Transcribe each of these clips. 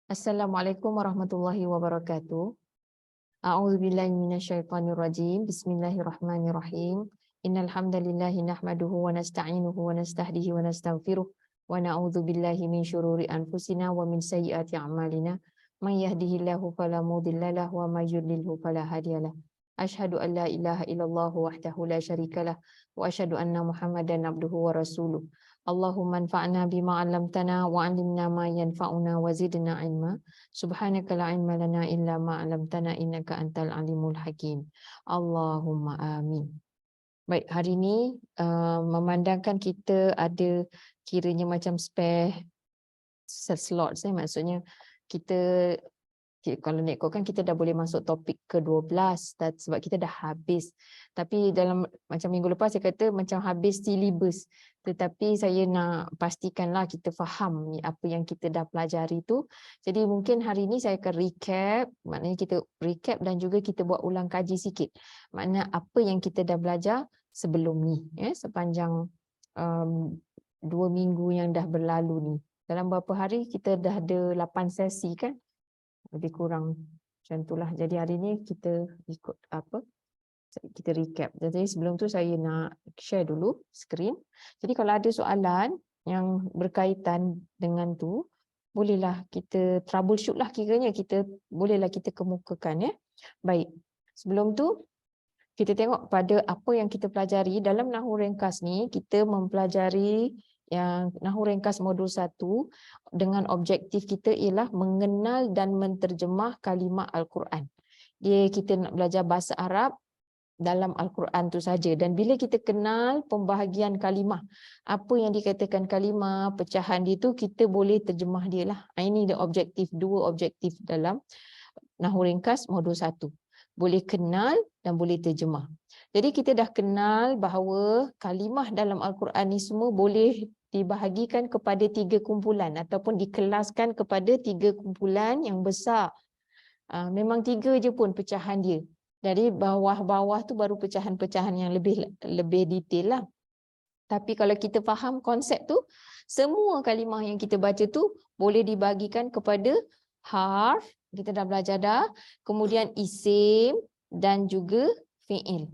Assalamualaikum warahmatullahi wabarakatuh. A'udzubillahi minasyaitonirrajim. Bismillahirrahmanirrahim. Innal hamdalillahi nahmaduhu wa nasta'inuhu wa nastahdihi wa nastaghfiruh wa na'udzubillahi min syururi anfusina wa min sayyiati a'malina. May yahdihillahu fala mudhillalah wa may yudlilhu fala hadiyalah. Asyhadu an la ilaha illallah wahdahu la syarikalah wa asyhadu anna Muhammadan abduhu wa rasuluh. Allahumma anfa'na bima 'allamtana wa 'allimna ma yanfa'una wa zidna 'ilma. Subhanaka la 'ilma lana illa ma 'allamtana innaka antal alimul hakim. Allahumma amin. Baik, hari ini memandangkan kita ada kiranya macam spare slot, maksudnya kita kalau nak ikutkan kita dah boleh masuk topik ke-12 sebab kita dah habis. Tapi dalam macam minggu lepas saya kata macam habis silibus. Tetapi saya nak pastikanlah kita faham apa yang kita dah pelajari tu. Jadi mungkin hari ini saya akan recap, maknanya kita recap dan juga kita buat ulang kaji sikit. Makna apa yang kita dah belajar sebelum ni, sepanjang 2 minggu yang dah berlalu ni. Dalam beberapa hari kita dah ada 8 sesi kan? Lebih kurang macam itulah. Jadi hari ni kita ikut kita recap. Jadi sebelum tu saya nak share dulu skrin. Jadi kalau ada soalan yang berkaitan dengan tu, bolehlah kita troubleshoot lah, kiranya bolehlah kita kemukakan, ya. Baik. Sebelum tu kita tengok pada apa yang kita pelajari dalam Nahwu Ringkas ni. Kita mempelajari yang Nahwu Ringkas modul 1 dengan objektif kita ialah mengenal dan menterjemah kalimah Al-Quran. Kita nak belajar bahasa Arab dalam Al-Quran tu saja. Dan bila kita kenal pembahagian kalimah, apa yang dikatakan kalimah, pecahan dia tu, kita boleh terjemah dia lah. Ini dia objektif, 2 objektif dalam Nahwu Ringkas modul 1. Boleh kenal dan boleh terjemah. Jadi kita dah kenal bahawa kalimah dalam Al-Quran ni semua boleh dibahagikan kepada 3 kumpulan ataupun dikelaskan kepada 3 kumpulan yang besar. Memang 3 je pun pecahan dia. Dari bawah-bawah tu baru pecahan-pecahan yang lebih detail lah. Tapi kalau kita faham konsep tu, semua kalimah yang kita baca tu boleh dibahagikan kepada harf, kita dah belajar dah, kemudian isim dan juga fi'il.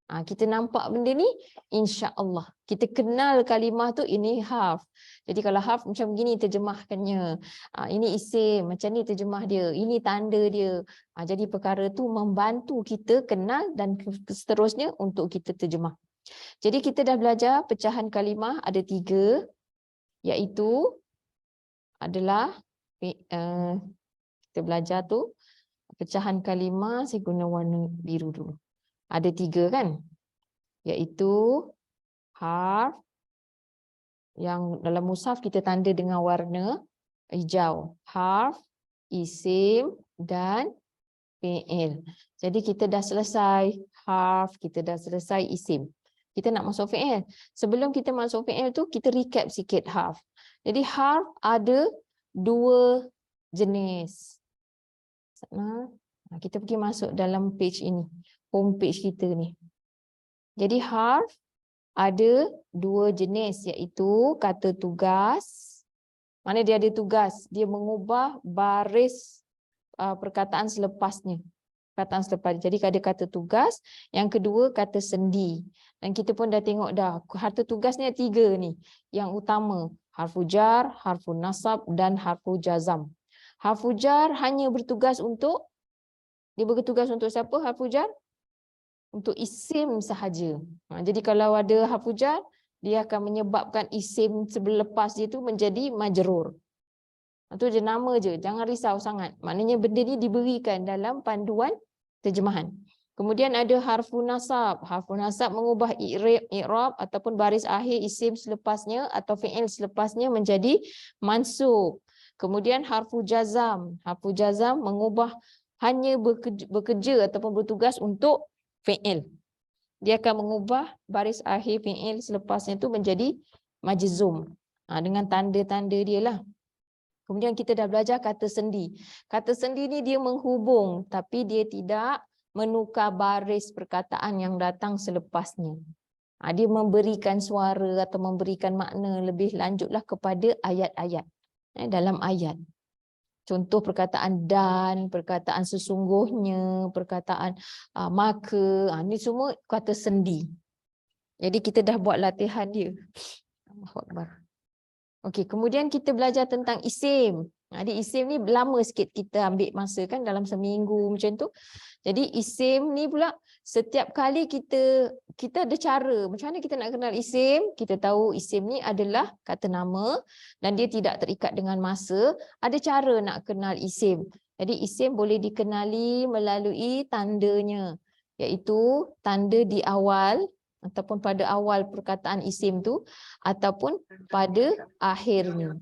Kita nampak benda ni, insya-Allah. Kita kenal kalimah tu, ini harf. Jadi kalau harf macam begini terjemahkannya. Ini isim, macam ni terjemah dia. Ini tanda dia. Jadi perkara tu membantu kita kenal dan seterusnya untuk kita terjemah. Jadi kita dah belajar pecahan kalimah ada 3, iaitu adalah kita belajar tu pecahan kalimah, saya guna warna biru dulu. Ada 3 kan, iaitu harf yang dalam mushaf kita tanda dengan warna hijau, harf, isim dan fi'il. Jadi kita dah selesai harf, kita dah selesai isim. Kita nak masuk fi'il. Sebelum kita masuk fi'il tu, kita recap sikit harf. Jadi harf ada 2 jenis. Kita pergi masuk dalam page ini, home page kita ni. Jadi harf ada 2 jenis, iaitu kata tugas. Mana dia ada tugas, dia mengubah baris perkataan selepasnya. Perkataan selepas. Jadi ada kata tugas. Yang kedua kata sendi. Dan kita pun dah tengok dah, kata tugas ni ada 3 ni. Yang utama, harfu jar, harfu nasab dan harfu jazam. Harfu jar hanya bertugas untuk, dia bertugas untuk siapa harfu jar? Untuk isim sahaja. Jadi kalau ada harfu jar, dia akan menyebabkan isim selepas dia tu menjadi majrur. Itu je nama je, jangan risau sangat. Maknanya benda ni diberikan dalam panduan terjemahan. Kemudian ada harfu nasab. Harfu nasab mengubah i'rab ataupun baris akhir isim selepasnya atau fi'il selepasnya menjadi mansub. Kemudian harfu jazam. Harfu jazam mengubah hanya bekerja ataupun bertugas untuk fi'il. Dia akan mengubah baris akhir fi'il selepasnya itu menjadi majzum. Dengan tanda-tanda dia lah. Kemudian kita dah belajar kata sendi. Kata sendi ni dia menghubung tapi dia tidak menukar baris perkataan yang datang selepasnya. Dia memberikan suara atau memberikan makna lebih lanjutlah kepada ayat-ayat. Dalam ayat. Contoh perkataan dan, perkataan sesungguhnya, perkataan maka. Ni semua kata sendi. Jadi kita dah buat latihan dia. Allahu Akbar. Okey, kemudian kita belajar tentang isim. Jadi isim ni lama sikit kita ambil masa kan, dalam seminggu macam tu. Jadi isim ni pula setiap kali kita ada cara macam mana kita nak kenal isim. Kita tahu isim ni adalah kata nama dan dia tidak terikat dengan masa. Ada cara nak kenal isim. Jadi isim boleh dikenali melalui tandanya, iaitu tanda di awal ataupun pada awal perkataan isim tu ataupun pada akhirnya.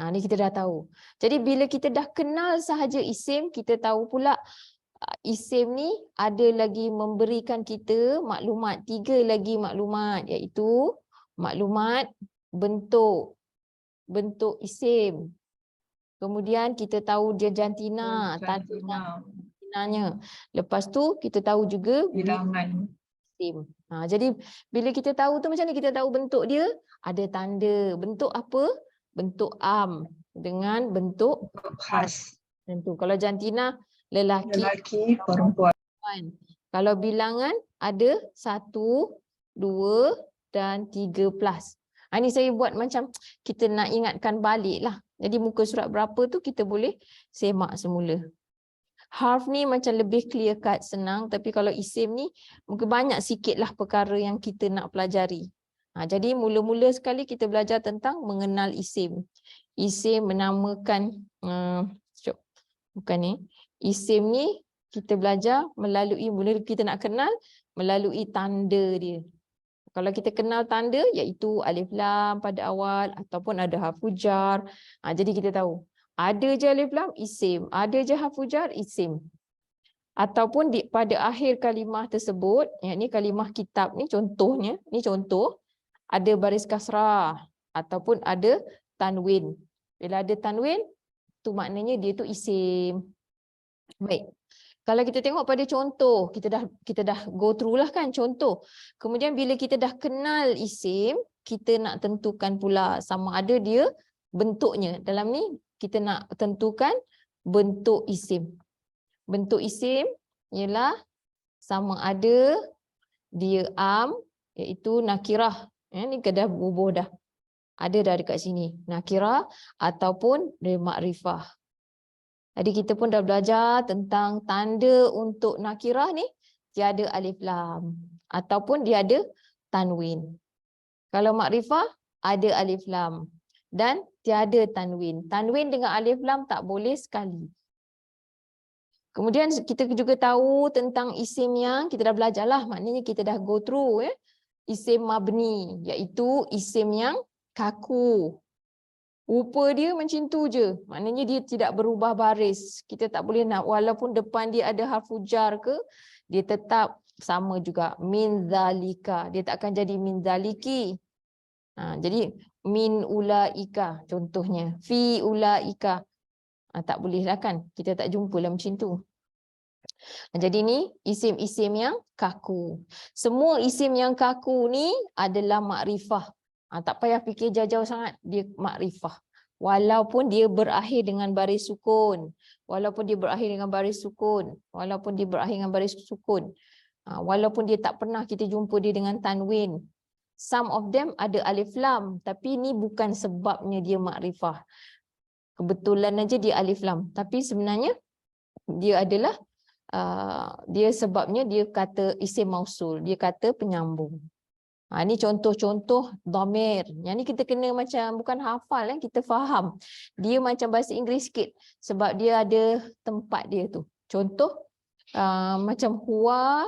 Ni kita dah tahu. Jadi bila kita dah kenal sahaja isim, kita tahu pula isim ni ada lagi memberikan kita maklumat, 3 lagi maklumat, iaitu maklumat bentuk isim. Kemudian kita tahu dia jantina, tantinanya. Lepas tu kita tahu juga bilangan isim. Jadi bila kita tahu tu macam ni kita tahu bentuk dia, ada tanda. Bentuk apa? Bentuk am dengan bentuk khas. Tentu. Kalau jantina lelaki, perempuan. Kalau bilangan ada 1, 2 dan 3 plus. Ini saya buat macam kita nak ingatkan balik lah. Jadi muka surat berapa tu kita boleh semak semula. Harf ni macam lebih clear cut, senang. Tapi kalau isim ni mungkin banyak sikit lah perkara yang kita nak pelajari. Jadi mula-mula sekali kita belajar tentang mengenal isim. Isim menamakan, bukan ni. Isim ni kita belajar melalui, mula kita nak kenal melalui tanda dia. Kalau kita kenal tanda, iaitu alif lam pada awal ataupun ada harfu jar. Jadi kita tahu. Ada je alif lam, isim. Ada je harfu jar, isim. Ataupun pada akhir kalimah tersebut, yakni kalimah kitab ni contohnya, ni contoh, ada baris kasrah ataupun ada tanwin. Bila ada tanwin, tu maknanya dia tu isim. Baik. Kalau kita tengok pada contoh, kita dah go through lah kan contoh. Kemudian bila kita dah kenal isim, kita nak tentukan pula sama ada dia bentuknya. Dalam ni kita nak tentukan bentuk isim. Bentuk isim ialah sama ada dia am, iaitu nakirah. Ni dah bubuh dah. Ada dah dekat sini. Nakirah ataupun dia makrifah. Jadi kita pun dah belajar tentang tanda untuk nakirah ni, tiada alif lam ataupun dia ada tanwin. Kalau makrifah ada alif lam dan tiada tanwin. Tanwin dengan alif lam tak boleh sekali. Kemudian kita juga tahu tentang isim yang kita dah belajar lah, maknanya kita dah go through isim mabni, iaitu isim yang kaku. Rupa dia macam tu je. Maknanya dia tidak berubah baris. Kita tak boleh nak, walaupun depan dia ada harfu jar ke, dia tetap sama juga. Min zalika. Dia tak akan jadi min zaliki. Jadi min ulaika contohnya. Fi ulaika. Tak boleh lah kan. Kita tak jumpa lah macam tu. Jadi ni isim-isim yang kaku. Semua isim yang kaku ni adalah makrifah. Tak payah fikir jauh-jauh sangat, dia makrifah. Walaupun dia berakhir dengan baris sukun, walaupun dia berakhir dengan baris sukun, walaupun dia berakhir dengan baris sukun, walaupun dia tak pernah kita jumpa dia dengan tanwin. Some of them ada alif lam, tapi ni bukan sebabnya dia makrifah. Kebetulan aja dia alif lam, tapi sebenarnya dia adalah dia sebabnya dia kata isim mausul, dia kata penyambung. Ini contoh-contoh dhamir. Yang ni kita kena macam bukan hafal, kita faham. Dia macam bahasa Inggeris sikit sebab dia ada tempat dia tu. Contoh macam huwa,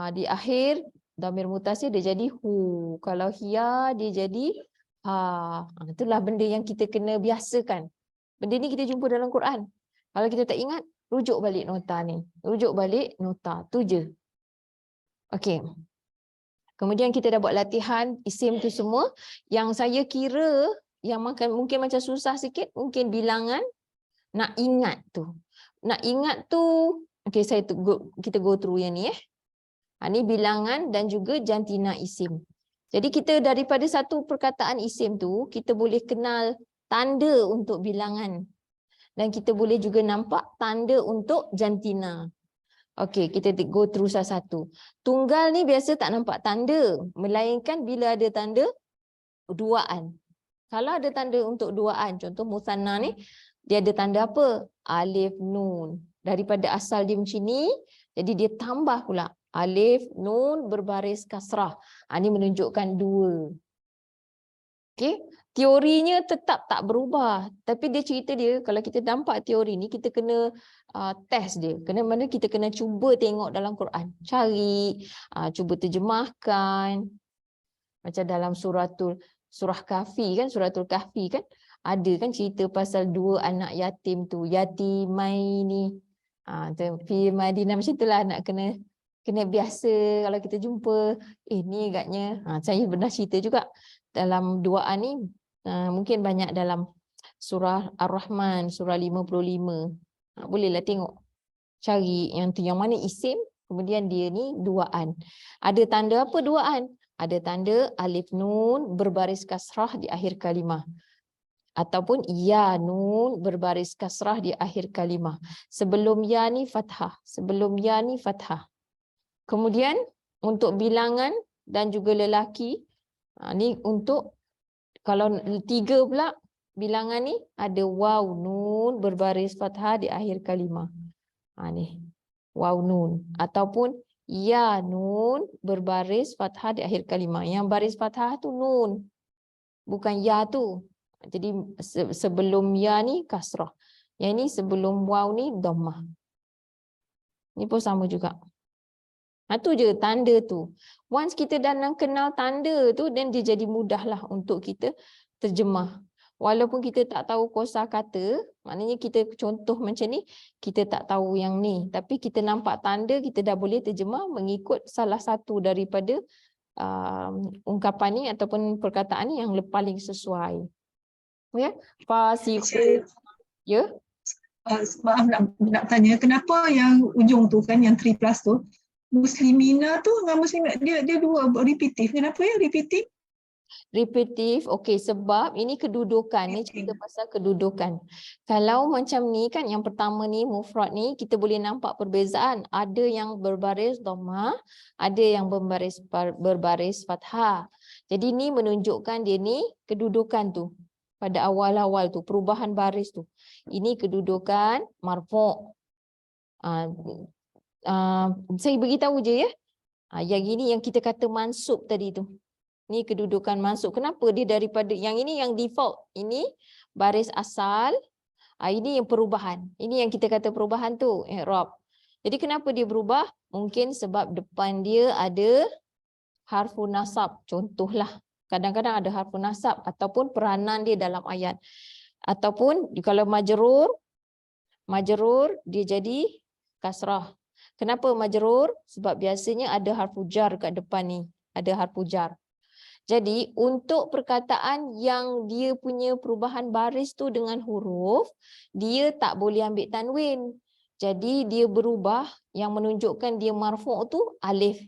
di akhir dhamir mutasil dia jadi hu. Kalau hiya dia jadi ha. Itulah benda yang kita kena biasakan. Benda ni kita jumpa dalam Quran. Kalau kita tak ingat, rujuk balik nota ni. Rujuk balik nota. Tu je. Okey. Kemudian kita dah buat latihan isim tu semua. Yang saya kira yang mungkin macam susah sikit, mungkin bilangan. Nak ingat tu. Nak ingat tu, okey, kita go through yang ni. Ni bilangan dan juga jantina isim. Jadi kita daripada satu perkataan isim tu, kita boleh kenal tanda untuk bilangan. Dan kita boleh juga nampak tanda untuk jantina. Okey, kita go through satu-satu. Tunggal ni biasa tak nampak tanda, melainkan bila ada tanda duaan. Kalau ada tanda untuk duaan, contoh musanna ni, dia ada tanda apa? Alif, nun. Daripada asal dia macam ni, jadi dia tambah pula. Alif, nun berbaris kasrah. Ini menunjukkan dua. Okey, teorinya tetap tak berubah. Tapi dia cerita dia, kalau kita nampak teori ni, kita kena test dia. Mana kita kena cuba tengok dalam Quran. Cari, cuba terjemahkan. Macam dalam surah Kahfi kan, suratul Kahfi kan, ada kan cerita pasal dua anak yatim tu, yatimaini. Fi Madinah macam itulah, nak kena biasa kalau kita jumpa, ni agaknya, saya pernah cerita juga dalam duaan ni, mungkin banyak dalam surah Ar-Rahman, surah 55. Bolehlah tengok, cari yang tu, yang mana isim, kemudian dia ni duaan. Ada tanda apa duaan? Ada tanda alif nun berbaris kasrah di akhir kalimah. Ataupun ya nun berbaris kasrah di akhir kalimah. Sebelum ya ni fathah. Sebelum ya ni fathah. Kemudian untuk bilangan dan juga lelaki, ni untuk kalau 3 pula bilangan ni ada waw nun berbaris fathah di akhir kalimah. Ni waw nun ataupun ya nun berbaris fathah di akhir kalimah. Yang baris fathah tu nun, bukan ya tu. Jadi sebelum ya ni kasrah. Yang ni sebelum waw ni dhammah. Ni pun sama juga. Tu je tanda tu. Once kita dah kenal tanda tu, then dia jadi mudahlah untuk kita terjemah. Walaupun kita tak tahu kosakata, maknanya kita contoh macam ni, kita tak tahu yang ni. Tapi kita nampak tanda, kita dah boleh terjemah mengikut salah satu daripada ungkapan ni ataupun perkataan ni yang paling sesuai. Ya, fasiqu. Ya. Maaf nak tanya, kenapa yang ujung tu kan, yang 3+ tu, muslimina tu dengan muslimat, dia dua repetitif. Kenapa ya repetitif? Repetitif, okey, sebab ini kedudukan, ni cerita pasal kedudukan. Kalau macam ni kan, yang pertama ni mufrad ni, kita boleh nampak perbezaan. Ada yang berbaris dhammah, ada yang berbaris fathah. Jadi ni menunjukkan dia ni kedudukan tu. Pada awal-awal tu, perubahan baris tu. Ini kedudukan marfu'. Saya beritahu je ya. Yang ini yang kita kata mansub tadi tu. Ni kedudukan mansub. Kenapa dia daripada yang ini yang default, ini baris asal, ini yang perubahan. Ini yang kita kata perubahan tu, i'rab. Jadi kenapa dia berubah? Mungkin sebab depan dia ada harfun nasab. Contohlah, kadang-kadang ada harfun nasab ataupun peranan dia dalam ayat. Ataupun kalau majrur dia jadi kasrah. Kenapa majrur? Sebab biasanya ada harfu jar kat depan ni. Ada harfu jar. Jadi untuk perkataan yang dia punya perubahan baris tu dengan huruf, dia tak boleh ambil tanwin. Jadi dia berubah, yang menunjukkan dia marfu' tu alif.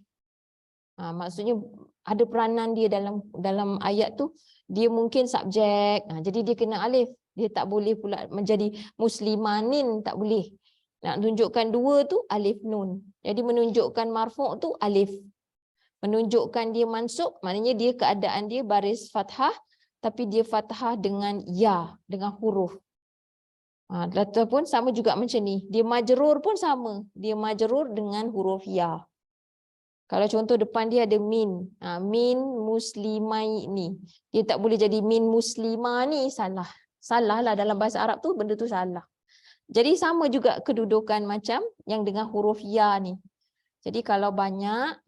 Maksudnya ada peranan dia dalam ayat tu, dia mungkin subjek. Jadi dia kena alif. Dia tak boleh pula menjadi muslimanin, tak boleh. Nak tunjukkan dua tu alif nun. Jadi menunjukkan marfu' tu alif. Menunjukkan dia mansub, maknanya dia keadaan dia baris fathah, tapi dia fathah dengan ya, dengan huruf. Ataupun sama juga macam ni. Dia majrur pun sama. Dia majrur dengan huruf ya. Kalau contoh depan dia ada min. Min muslimai ni. Dia tak boleh jadi min muslimah ni, salah. Salah lah dalam bahasa Arab tu, benda tu salah. Jadi sama juga kedudukan macam yang dengan huruf ya ni. Jadi kalau banyak,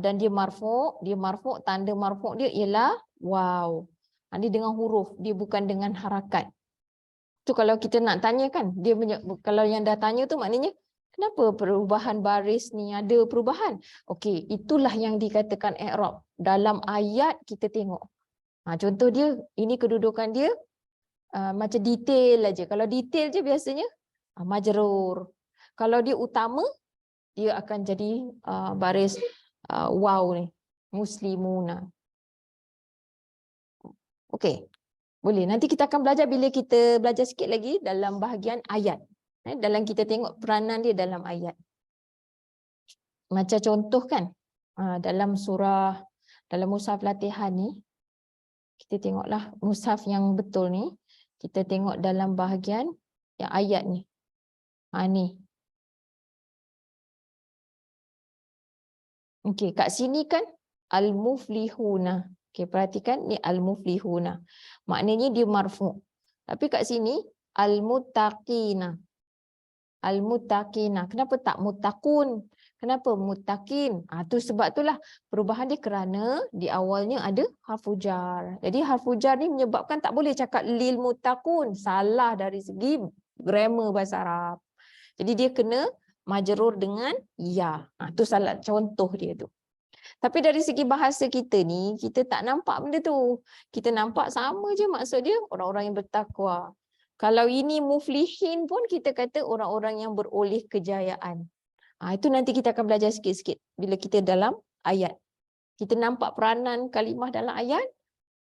dan dia marfu', tanda marfu' dia ialah waw. Dia dengan huruf, dia bukan dengan harakat. Tu kalau kita nak tanya kan, kalau yang dah tanya tu maknanya kenapa perubahan baris ni ada perubahan? Okey, itulah yang dikatakan i'rab. Dalam ayat kita tengok. Contoh dia, ini kedudukan dia macam detail aja. Kalau detail je biasanya majrur. Kalau dia utama, dia akan jadi baris waw ni, muslimuna. Okey. Boleh. Nanti kita akan belajar bila kita belajar sikit lagi dalam bahagian ayat. Dalam kita tengok peranan dia dalam ayat. Macam contoh kan, dalam surah, dalam mushaf latihan ni, kita tengoklah mushaf yang betul ni, kita tengok dalam bahagian yang ayat ni. Ni. Okey, kat sini kan al-muflihuna. Okey, perhatikan ni al-muflihuna. Maknanya dia marfu'. Tapi kat sini al-muttaqina. Al-muttaqina. Kenapa tak muttaqun? Kenapa muttaqin? Tu sebab itulah perubahan dia kerana di awalnya ada harfu jar. Jadi harfu jar ni menyebabkan tak boleh cakap lil muttaqun. Salah dari segi grammar bahasa Arab. Jadi dia kena majrur dengan ya. Tu salah contoh dia tu. Tapi dari segi bahasa kita ni, kita tak nampak benda tu. Kita nampak sama je maksud dia orang-orang yang bertakwa. Kalau ini muflihin pun kita kata orang-orang yang beroleh kejayaan. Itu nanti kita akan belajar sikit-sikit bila kita dalam ayat. Kita nampak peranan kalimah dalam ayat,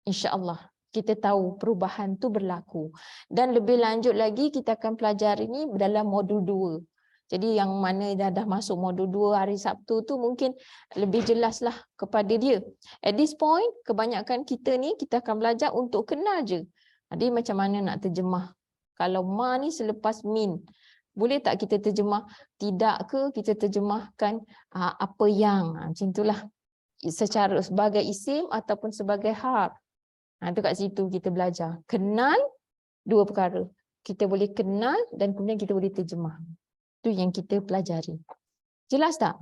insya-Allah kita tahu perubahan tu berlaku. Dan lebih lanjut lagi kita akan pelajari ni dalam modul 2. Jadi yang mana dah masuk modul 2 hari Sabtu tu mungkin lebih jelaslah kepada dia. At this point, kebanyakan kita ni kita akan belajar untuk kenal je. Jadi macam mana nak terjemah. Kalau ma ni selepas min, boleh tak kita terjemah tidak ke kita terjemahkan apa yang, macam itulah. Secara sebagai isim ataupun sebagai harf. Itu kat situ kita belajar. Kenal dua perkara. Kita boleh kenal dan kemudian kita boleh terjemah. Itu yang kita pelajari. Jelas tak?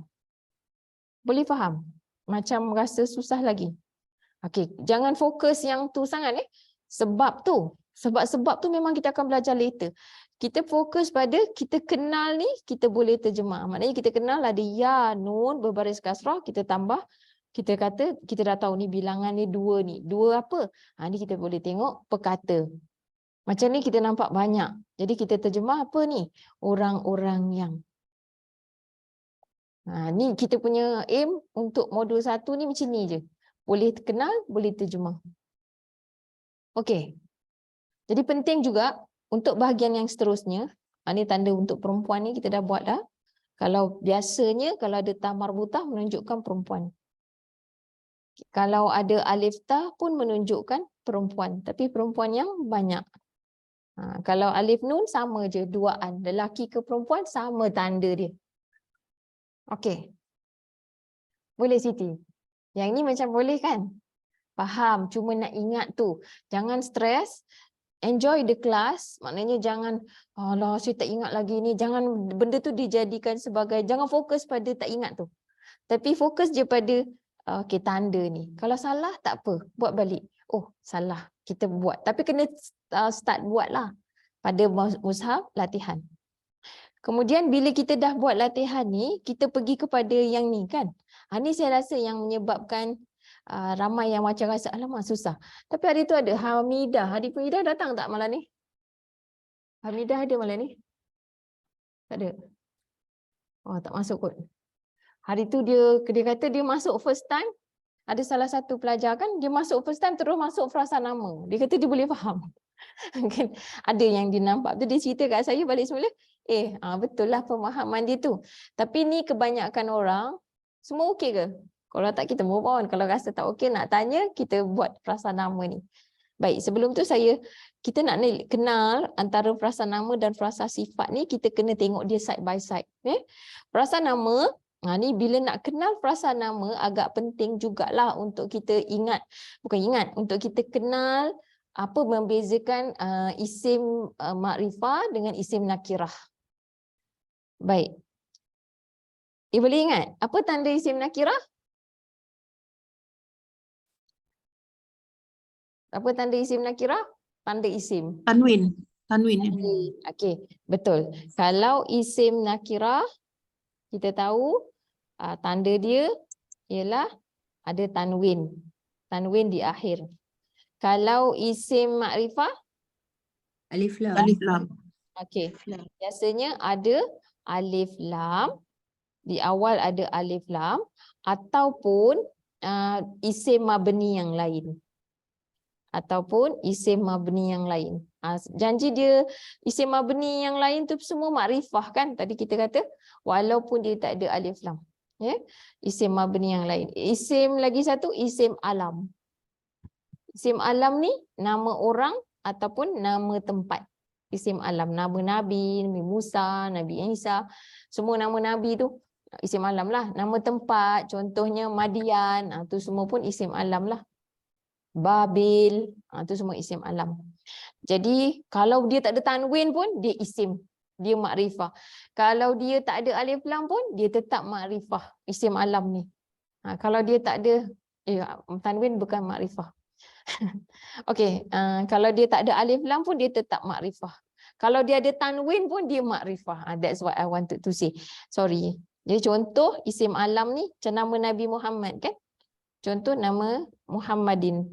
Boleh faham? Macam rasa susah lagi? Okey, jangan fokus yang tu sangat Sebab tu memang kita akan belajar later. Kita fokus pada kita kenal ni, kita boleh terjemah. Maknanya kita kenal ada ya, nun, berbaris kasrah, kita tambah, kita kata, kita dah tahu ni bilangan ni 2 ni. 2 apa? Ni kita boleh tengok perkata. Macam ni kita nampak banyak. Jadi kita terjemah apa ni? Orang-orang yang. Ni kita punya aim untuk modul 1 ni macam ni je. Boleh kenal, boleh terjemah. Okey. Jadi penting juga untuk bahagian yang seterusnya, ini tanda untuk perempuan ni kita dah buat dah. Kalau biasanya kalau ada ta marbutah menunjukkan perempuan. Kalau ada alif ta pun menunjukkan perempuan, tapi perempuan yang banyak. Kalau alif nun sama je, duaan. Lelaki ke perempuan sama tanda dia. Okey. Boleh Siti? Yang ni macam boleh kan? Faham, cuma nak ingat tu. Jangan stres. Enjoy the class, maknanya jangan alah saya tak ingat lagi ni, jangan benda tu dijadikan sebagai, jangan fokus pada tak ingat tu. Tapi fokus je pada okey tanda ni. Kalau salah tak apa, buat balik. Oh, salah, kita buat. Tapi kena start buatlah pada mushaf latihan. Kemudian bila kita dah buat latihan ni, kita pergi kepada yang ni kan. Ni saya rasa yang menyebabkan ramai yang macam rasa alamak susah. Tapi hari tu ada Hamidah. Hamidah datang tak malam ni? Hamidah ada malam ni? Tak ada? Oh, tak masuk kot. Hari tu dia kata dia masuk first time. Ada salah satu pelajar kan, dia masuk first time terus masuk frasa nama. Dia kata dia boleh faham. Mungkin ada yang dia nampak tu, dia cerita kat saya balik semula. Betul lah pemahaman dia tu. Tapi ni kebanyakan orang, semua okey ke? Kalau tak kita move on. Kalau rasa tak okey nak tanya, kita buat frasa nama ni. Baik, sebelum tu kita nak kenal antara frasa nama dan frasa sifat ni, kita kena tengok dia side by side. Frasa nama, ni bila nak kenal frasa nama agak penting jugalah untuk kita untuk kita kenal apa membezakan isim makrifah dengan isim nakirah. Baik. Boleh ingat apa tanda isim nakirah? Apa tanda isim nakirah? Tanda isim. Tanwin. Okey, betul. Kalau isim nakirah, kita tahu tanda dia ialah ada tanwin. Tanwin di akhir. Kalau isim makrifah? Alif lam. Okey. Biasanya ada alif lam. Di awal ada alif lam. Ataupun isim mabni yang lain. ataupun isim mabni yang lain. Janji dia isim mabni yang lain tu semua makrifah kan? Tadi kita kata walaupun dia tak ada alif lam. Ya, isim mabni yang lain. Isim lagi satu isim alam. Isim alam ni nama orang ataupun nama tempat. Isim alam, nama Nabi, Nabi Musa, Nabi Isa, semua nama Nabi tu isim alam lah. Nama tempat, contohnya Madian, tu semua pun isim alam lah. Babil, tu semua isim alam. Jadi kalau dia tak ada tanwin pun dia isim, dia makrifah. Kalau dia tak ada alif lam pun dia tetap makrifah, isim alam ni. Kalau dia tak ada tanwin bukan makrifah. Okey, kalau dia tak ada alif lam pun dia tetap makrifah. Kalau dia ada tanwin pun dia makrifah. That's what I wanted to say. Sorry. Jadi contoh isim alam ni macam nama Nabi Muhammad kan? Contoh nama Muhammadin,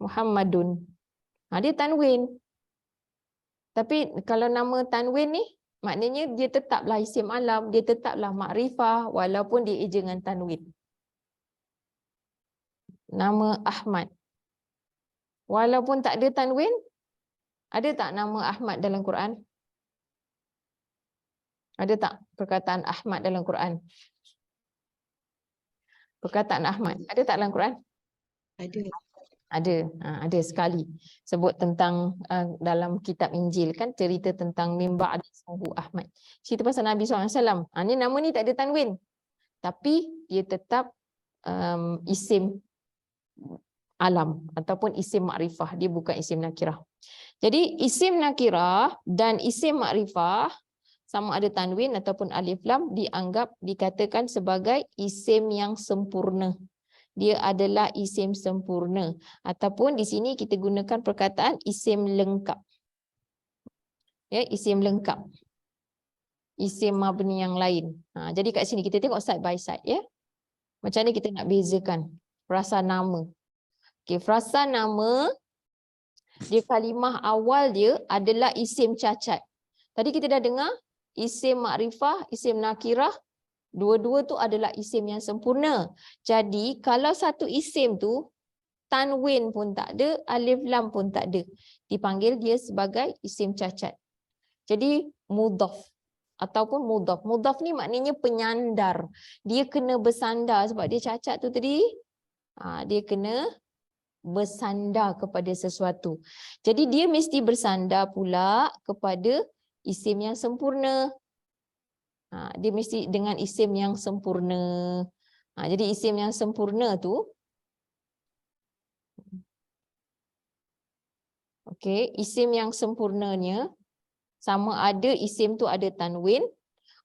Muhammadun. Dia tanwin. Tapi kalau nama tanwin ni maknanya dia tetaplah isim alam, dia tetaplah makrifah walaupun dia eja dengan tanwin. Nama Ahmad. Walaupun tak ada tanwin, ada tak nama Ahmad dalam Quran? Ada tak perkataan Ahmad dalam Quran? Perkataan Ahmad ada tak dalam Quran? Ada. Ada sekali. Sebut tentang dalam kitab Injil kan, cerita tentang mimba ismuhu Ahmad. Cerita pasal Nabi SAW. Ni nama ni tak ada tanwin. Tapi dia tetap isim alam ataupun isim makrifah, dia bukan isim nakirah. Jadi isim nakirah dan isim makrifah sama ada tanwin ataupun alif lam dikatakan sebagai isim yang sempurna. Dia adalah isim sempurna ataupun di sini kita gunakan perkataan isim lengkap. Ya, isim lengkap. Isim mabni yang lain. Jadi kat sini kita tengok side by side ya. Macam ni kita nak bezakan frasa nama. Okey, frasa nama dia kalimah awal dia adalah isim cacat. Tadi kita dah dengar isim makrifah, isim nakirah, dua-dua tu adalah isim yang sempurna. Jadi kalau satu isim tu tanwin pun tak ada, alif lam pun tak ada, dipanggil dia sebagai isim cacat. Jadi mudhaf ataupun mudhaf. Mudhaf ni maknanya penyandar. Dia kena bersandar sebab dia cacat tu tadi. Dia kena bersandar kepada sesuatu. Jadi dia mesti bersandar pula kepada isim yang sempurna. Dia mesti dengan isim yang sempurna. Jadi isim yang sempurna tu, okey, isim yang sempurnanya sama ada isim tu ada tanwin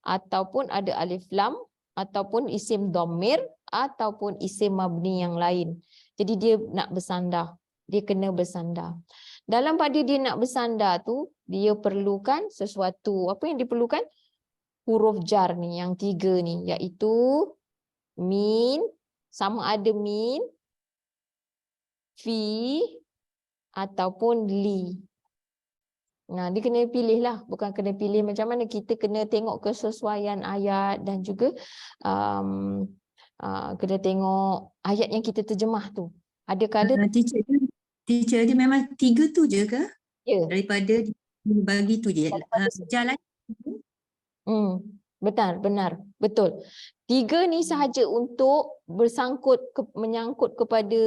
ataupun ada alif lam ataupun isim dhamir ataupun isim mabni yang lain. Jadi dia nak bersandar, dia kena bersandar. Dalam pada dia nak bersandar tu, dia perlukan sesuatu. Apa yang diperlukan? Huruf jar ni, yang 3 ni, iaitu min, sama ada min, fi ataupun li. Dia kena pilih lah, bukan kena pilih macam mana, kita kena tengok kesesuaian ayat dan juga kena tengok ayat yang kita terjemah tu. Ada kala teacher dia memang 3 tu je ke? Ya. Daripada bagi tu je. Jalan. Benar, betul. 3 ni sahaja untuk menyangkut kepada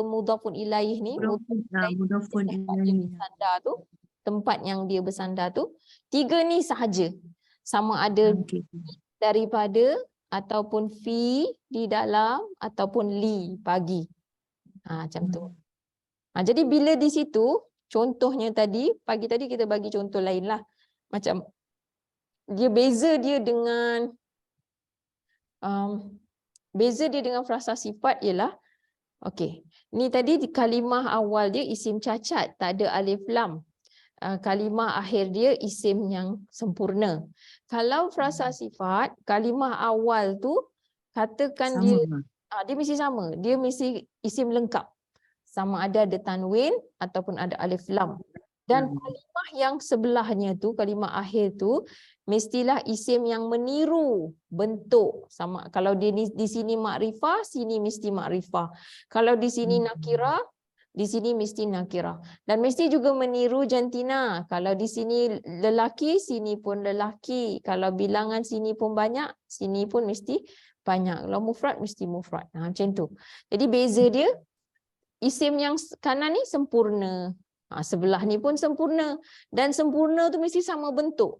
mudhafun ilaih ni. Mudhafun ilaih. Bersandar tu, tempat yang dia bersandar tu, 3 ni sahaja. Sama ada daripada ataupun fi di dalam ataupun li pagi. Macam tu. Jadi bila di situ, contohnya tadi, pagi tadi kita bagi contoh lain lah. Macam dia beza dia dengan frasa sifat ialah, okey, ni tadi di kalimah awal dia isim cacat, tak ada alif lam. Kalimah akhir dia isim yang sempurna. Kalau frasa sifat, kalimah awal tu katakan sama. Dia mesti sama, dia mesti isim lengkap. Sama ada tanwin ataupun ada alif lam. Dan kalimah yang sebelahnya tu, kalimah akhir tu, mestilah isim yang meniru bentuk. Sama, kalau dia di sini makrifah, sini mesti makrifah. Kalau di sini nakirah, di sini mesti nakirah. Dan mesti juga meniru jantina. Kalau di sini lelaki, sini pun lelaki. Kalau bilangan sini pun banyak, sini pun mesti banyak. Kalau mufrad, mesti mufrad. Macam tu. Jadi beza dia, isim yang kanan ni sempurna. Sebelah ni pun sempurna. Dan sempurna tu mesti sama bentuk.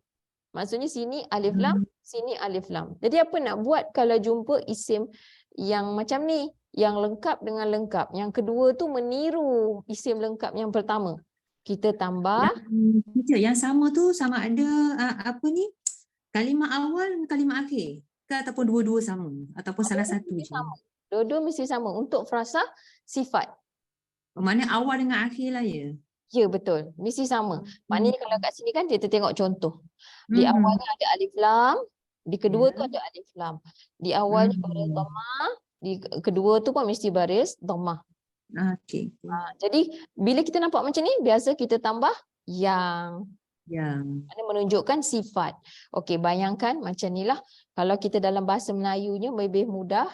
Maksudnya sini alif lam, sini alif lam. Jadi apa nak buat kalau jumpa isim yang macam ni? Yang lengkap dengan lengkap. Yang kedua tu meniru isim lengkap yang pertama. Kita tambah. Teacher, yang sama tu sama ada apa ni? Kalimah awal dan kalimah akhir. Ke ataupun dua-dua sama? Ataupun salah satu je? Sama. Dua-dua mesti sama untuk frasa sifat. Maknanya awal dengan akhir lah ya? Ya, betul. Mesti sama. Maknanya kalau kat sini kan kita tengok contoh. Di awalnya ada alif lam, di kedua tu ada alif lam. Di awalnya baris dhammah, di kedua tu pun mesti baris dhammah. Okey. Jadi bila kita nampak macam ni, biasa kita tambah yang. Yang. Ini menunjukkan sifat. Okey, bayangkan macam ni lah. Kalau kita dalam bahasa Melayunya lebih mudah.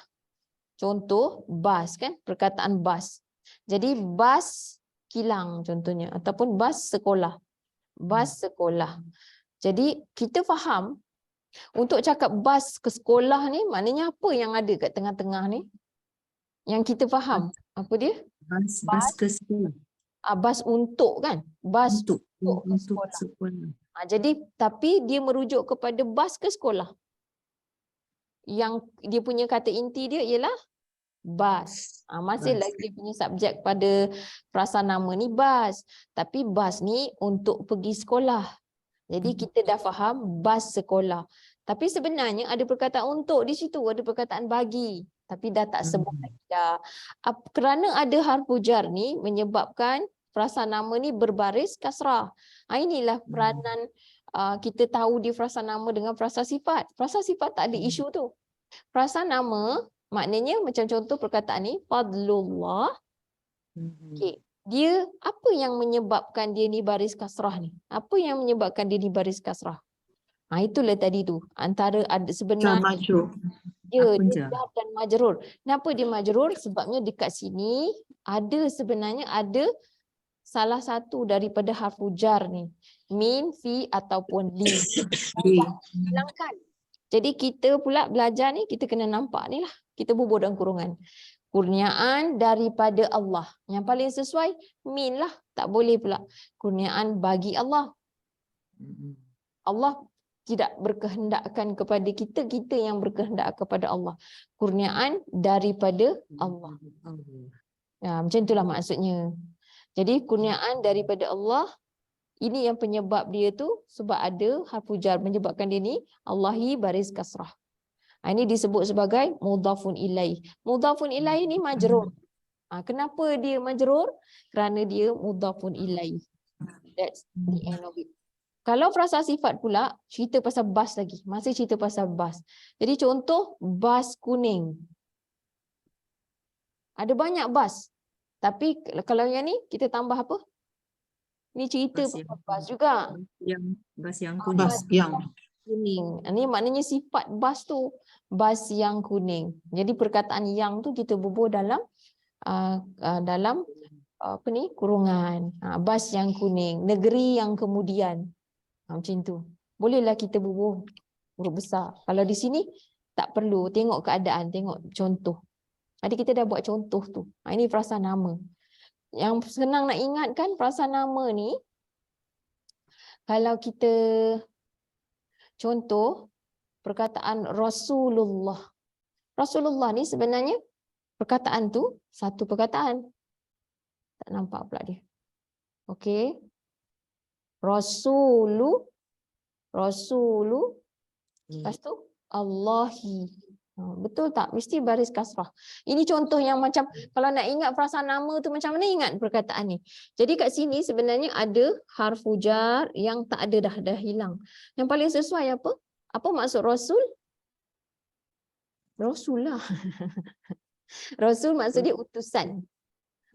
Contoh bas kan, perkataan bas. Jadi bas kilang contohnya ataupun bas sekolah. Bas sekolah. Jadi kita faham untuk cakap bas ke sekolah ni maknanya apa yang ada kat tengah-tengah ni? Yang kita faham. Apa dia? Bas ke sekolah. Bas untuk kan? Bas Untuk ke sekolah. Jadi tapi dia merujuk kepada bas ke sekolah. Yang dia punya kata inti dia ialah bas. Masih lagi dia punya subjek pada frasa nama ni bas. Tapi bas ni untuk pergi sekolah. Jadi kita dah faham bas sekolah. Tapi sebenarnya ada perkataan untuk di situ, ada perkataan bagi. Tapi dah tak sebut lagi dah. Kerana ada harfu jar ni menyebabkan frasa nama ni berbaris kasrah. Inilah peranan kita tahu di frasa nama dengan frasa sifat. Frasa sifat tak ada isu tu. Frasa nama maknanya macam contoh perkataan ni fadlullah. Okey. Dia apa yang menyebabkan dia ni baris kasrah ni? Apa yang menyebabkan dia ni baris kasrah? Itulah tadi tu. Antara ada sebenarnya dia jar dan majrur. Kenapa dia majrur? Sebabnya dekat sini ada sebenarnya ada salah satu daripada harfu jar ni. Min, fi ataupun li. Hilangkan. Jadi kita pula belajar ni kita kena nampak ni lah. Kita bubuh dalam kurungan. Kurniaan daripada Allah. Yang paling sesuai min lah. Tak boleh pula. Kurniaan bagi Allah. Allah tidak berkehendakkan kepada kita, kita yang berkehendak kepada Allah. Kurniaan daripada Allah. Macam itulah maksudnya. Jadi kurniaan daripada Allah, ini yang penyebab dia tu sebab ada harfu jar menyebabkan dia ni Allahi baris kasrah. Ini disebut sebagai mudhafun ilaih. Mudhafun ilaih ni majrur. Kenapa dia majrur? Kerana dia mudhafun ilaih. That's the end of it. Kalau frasa sifat pula, cerita pasal bas lagi. Masih cerita pasal bas. Jadi contoh, bas kuning. Ada banyak bas. Tapi kalau yang ni, kita tambah apa? Ni cerita pasal bas juga. Bas yang kuning. Bas yang kuning. Ini maknanya sifat bas tu. Bas yang kuning. Jadi perkataan yang tu kita bubuh dalam apa ni? Kurungan. Bas yang kuning. Negeri yang kemudian. Macam tu. Bolehlah kita bubuh huruf besar. Kalau di sini tak perlu tengok keadaan, tengok contoh. Jadi kita dah buat contoh tu. Ini frasa nama. Yang senang nak ingatkan frasa nama ni, kalau kita contoh perkataan Rasulullah. Rasulullah ni sebenarnya perkataan tu satu perkataan. Tak nampak pula dia. Okey. Rasulu, lepas tu Allahi. Betul tak? Mesti baris kasrah. Ini contoh yang macam kalau nak ingat frasa nama tu macam mana ingat perkataan ni. Jadi kat sini sebenarnya ada harfu jar yang tak ada dah hilang. Yang paling sesuai apa? Apa maksud Rasul? Rasul lah. Rasul maksudnya utusan.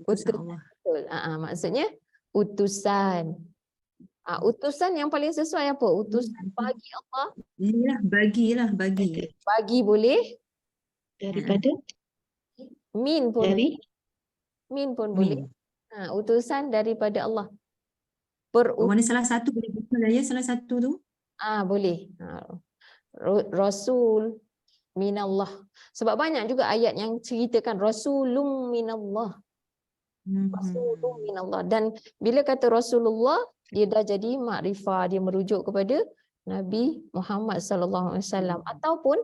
Utusan. Betul. Maksudnya utusan. Utusan yang paling sesuai apa? Utusan bagi Allah. Iyalah, bagi. Bagi boleh. daripada Min pun. dari Min pun boleh. Utusan daripada Allah. Mana salah satu boleh betul ya, salah satu tu? Boleh. Rasul minallah. Sebab banyak juga ayat yang ceritakan Rasulun minallah. Rasulun minallah. Dan bila kata Rasulullah, dia dah jadi makrifah, dia merujuk kepada Nabi Muhammad sallallahu alaihi wasallam. Ataupun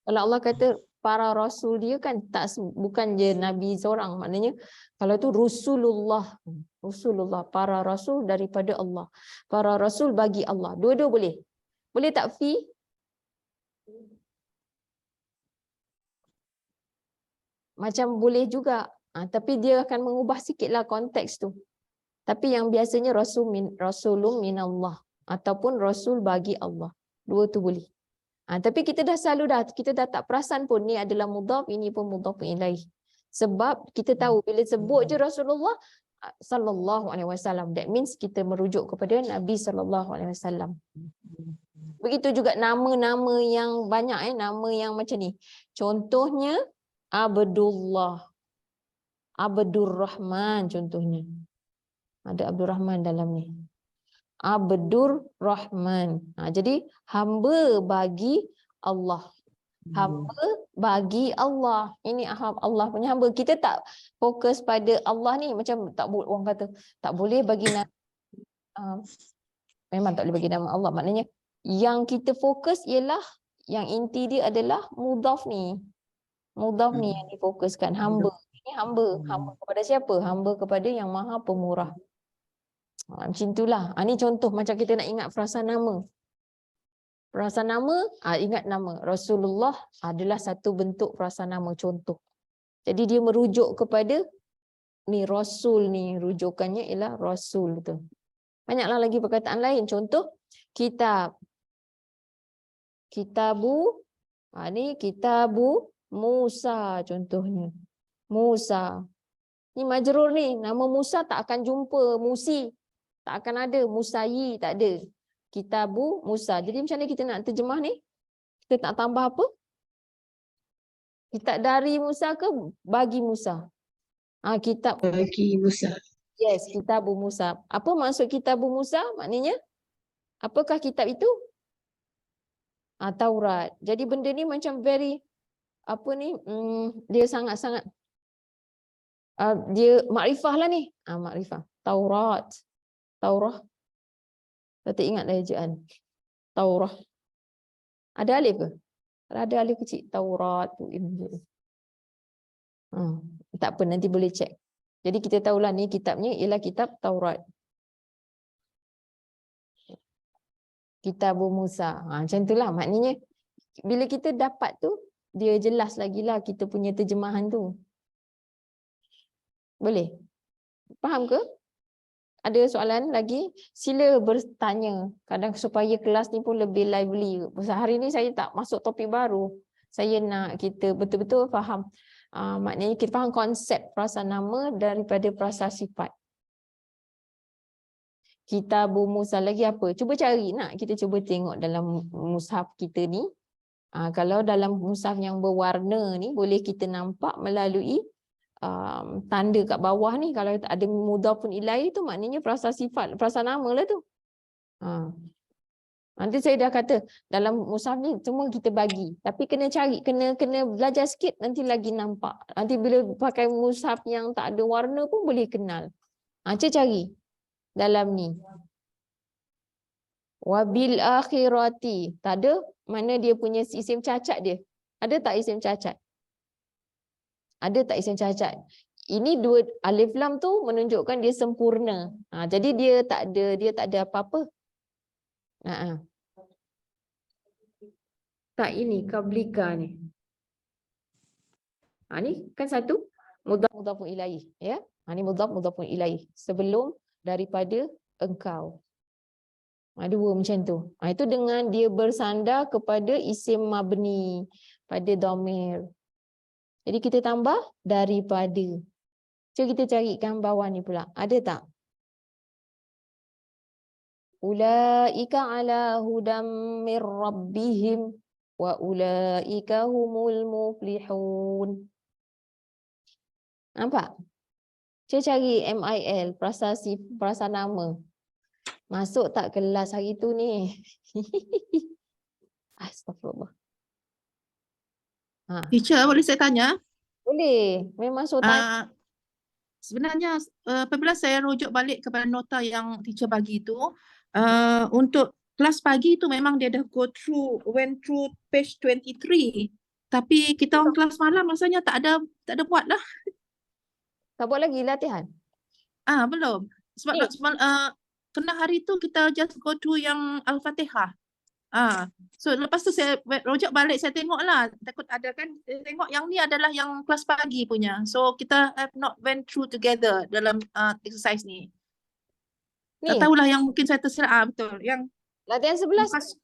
kalau Allah kata para rasul dia kan bukan je nabi seorang, maknanya kalau tu Rasulullah, para rasul daripada Allah, para rasul bagi Allah. Dua-dua boleh. Boleh tak fi? Macam boleh juga. Tapi dia akan mengubah sikitlah konteks tu. Tapi yang biasanya rasulun minallah ataupun rasul bagi Allah. Dua tu boleh. Tapi kita dah tak perasan pun ni adalah mudhaf, ini pun mudhaf ilaih. Sebab kita tahu bila sebut je Rasulullah sallallahu alaihi wasallam, that means kita merujuk kepada Nabi sallallahu alaihi wasallam. Begitu juga nama-nama yang banyak, nama yang macam ni. Contohnya Abdullah, Abdur Rahman contohnya. Ada Abdul Rahman dalam ni. Abdur Rahman. Jadi hamba bagi Allah. Hamba bagi Allah. Ini Allah punya hamba. Kita tak fokus pada Allah ni, macam tak boleh, orang kata tak boleh bagi nama. Memang tak boleh bagi nama Allah. Maknanya yang kita fokus ialah yang inti dia adalah mudhaf ni. Mudhaf ni yang difokuskan, hamba. Ini hamba. Hamba kepada siapa? Hamba kepada yang Maha Pemurah. Macam itulah. Ini contoh macam kita nak ingat frasa nama. Frasa nama, ingat nama. Rasulullah adalah satu bentuk frasa nama contoh. Jadi dia merujuk kepada ni Rasul ni. Rujukannya ialah Rasul tu. Banyaklah lagi perkataan lain. Contoh, kitab. Kitabu. Ni kitabu Musa contohnya. Musa. Ni majrur ni. Nama Musa tak akan jumpa Musi. Tak akan ada Musayi, tak ada. Kitabu Musa. Jadi macam mana kita nak terjemah ni? Kita nak tambah apa? Kitab dari Musa ke bagi Musa? Kitab Bagi Musa. Yes, Kitabu Musa. Apa maksud Kitabu Musa? Maknanya apakah kitab itu? Taurat. Jadi benda ni macam very dia sangat-sangat dia makrifah lah ni. Makrifah. Taurat. Taurah. Tak ingat dah ejaan. Taurah. Ada alif ke? Kalau ada alif kecil. Taurat. Tak apa, nanti boleh cek. Jadi kita tahulah ni kitabnya ialah kitab Taurat. Kitabu Musa. Macam itulah. Maknanya bila kita dapat tu, dia jelas lagi lah kita punya terjemahan tu. Boleh? Faham ke? Ada soalan lagi? Sila bertanya. Kadang supaya kelas ni pun lebih lively. Hari ni saya tak masuk topik baru. Saya nak kita betul-betul faham. Maknanya kita faham konsep frasa nama daripada frasa sifat. Kitabu Musa lagi apa? Cuba cari nak. Kita cuba tengok dalam mushaf kita ni. Kalau dalam mushaf yang berwarna ni, boleh kita nampak melalui tanda kat bawah ni. Kalau ada mudhafun ilaih tu maknanya frasa sifat, frasa nama lah tu. Nanti saya dah kata dalam mushaf ni semua kita bagi, tapi kena cari, kena belajar sikit, nanti lagi nampak. Nanti bila pakai mushaf yang tak ada warna pun boleh kenal. Cari dalam ni. Wabil akhirati. Tak ada, mana dia punya isim cacat dia? Ada tak isim cacat? Ada tak isim cacat? Ini dua alif lam tu menunjukkan dia sempurna. Jadi dia tak ada apa-apa. Tak, ini kablika ni. Ni kan satu mudhafun ilaih, ya. Ni mudhafun ilaih sebelum daripada engkau. Dua macam tu. Itu dengan dia bersandar kepada isim mabni pada dhamir. Jadi kita tambah daripada. Cuba kita carikan bawah ni pula. Ada tak? Ulaika ala hudam mir rabbihim wa ulaika humul muflihun. Nampak? Saya cari MIL, perasa nama. Masuk tak kelas hari tu ni? Astagfirullah. Ha, Teacher, boleh saya tanya? boleh. Memang so tanya. Sebenarnya apabila saya rujuk balik kepada nota yang teacher bagi itu, untuk kelas pagi itu memang dia dah went through page 23. Tapi kita orang kelas malam rasanya tak ada buat lah. Tak buat lagi latihan? Belum. Sebab Eh. kena hari tu kita just go through yang Al-Fatihah. So lepas tu saya rujuk balik, saya tengok lah, takut ada kan, saya tengok yang ni adalah yang kelas pagi punya. So kita have not went through together dalam exercise ni. Tak Ni, tahulah yang mungkin saya tersilap. Betul. Yang latihan 11.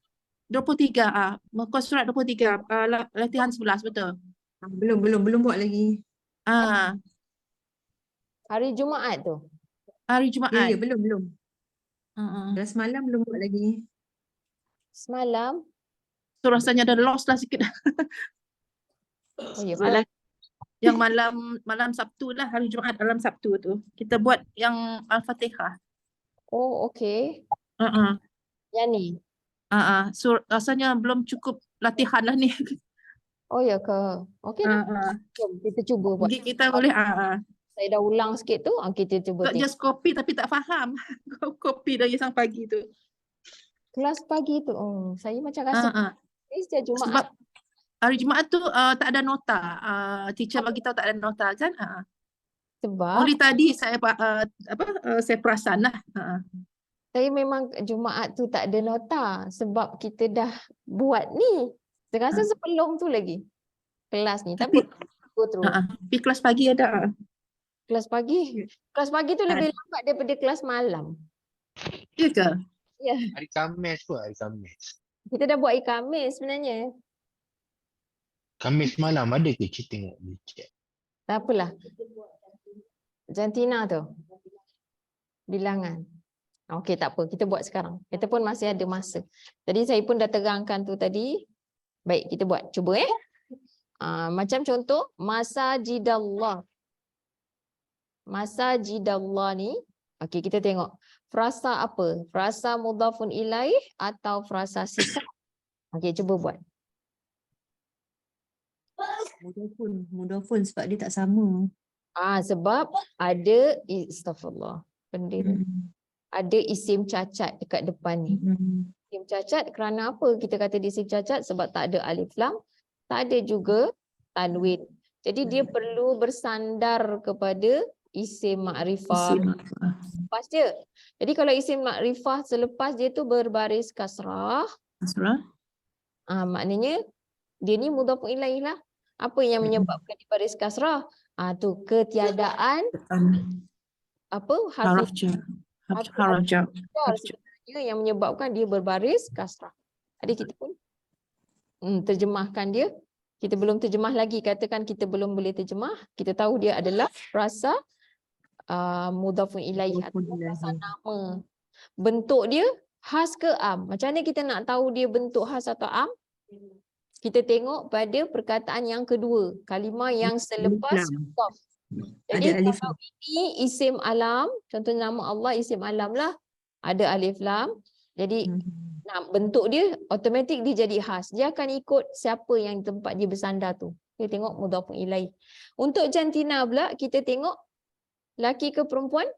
muka 23, muka surat 23, latihan 11, betul. Belum buat lagi. Hari Jumaat tu. Hari Ya, Jumaat. belum. Uh-uh. Kelas malam belum buat lagi. Semalam. So rasanya dah lost lah sikit. Oh ya, Malam, yang malam Sabtu lah, hari Jumaat malam Sabtu tu. Kita buat yang Al-Fatihah. oh okey. Yang ni. So rasanya belum cukup latihan lah ni. Oh ya ke? Okey lah. Jom kita cuba buat. Mungkin kita boleh Saya dah ulang sikit tu, kita cuba tak tengok. just copy tapi tak faham. Copy dari sang pagi tu. Kelas pagi tu, saya macam rasa setiap Jumaat. Sebab hari Jumaat tu tak ada nota. Teacher bagi tahu tak ada nota kan? Sebab Only tadi saya saya perasan lah. saya memang Jumaat tu tak ada nota. Sebab kita dah buat ni. Saya rasa sebelum tu lagi. Kelas ni. Tapi go through. Tapi kelas pagi ada. Kelas pagi. Kelas pagi tu lebih lambat daripada kelas malam. Ya ke? Ya. Hari Khamis pun, hari Khamis. Kita dah buat hari Khamis sebenarnya. Khamis malam ada ke kita tengok di chat? Tak apalah. Jantina tu. Bilangan. Okey, tak apa. Kita buat sekarang. Kita pun masih ada masa. Jadi saya pun dah terangkan tu tadi. Baik, kita buat. Cuba macam contoh, masajidallah. Masajidallah ni. Okey, kita tengok. Frasa apa? Frasa mudhafun ilaih atau frasa sifat? Okey, cuba buat. Mudafun sebab dia tak sama. Sebab ada astagfirullah. Benda ni. Ada isim cacat dekat depan ni. Isim cacat kerana apa kita kata dia isim cacat? Sebab tak ada alif lam, tak ada juga tanwin. Jadi dia perlu bersandar kepada isim makrifah selepas dia. Jadi kalau isim makrifah selepas dia tu berbaris kasrah, maknanya dia ni mudhafun ilaih lah. Apa yang menyebabkan dia baris kasrah? Tu ketiadaan apa harf jar sebenarnya yang menyebabkan dia berbaris kasrah. Jadi kita pun terjemahkan dia. Kita belum terjemah lagi, katakan kita belum boleh terjemah. Kita tahu dia adalah frasa mudhafun ilaih atau frasa nama. Bentuk dia khas ke am? Macam mana kita nak tahu dia bentuk khas atau am? Kita tengok pada perkataan yang kedua, kalimah yang selepas mudhaf. Jadi kalau ini isim alam, contoh nama Allah isim alam lah, ada alif lam. Jadi bentuk dia automatik dia jadi khas. Dia akan ikut siapa yang tempat dia bersandar tu. Kita tengok mudhafun ilaih. Untuk jantina pula kita tengok laki ke perempuan?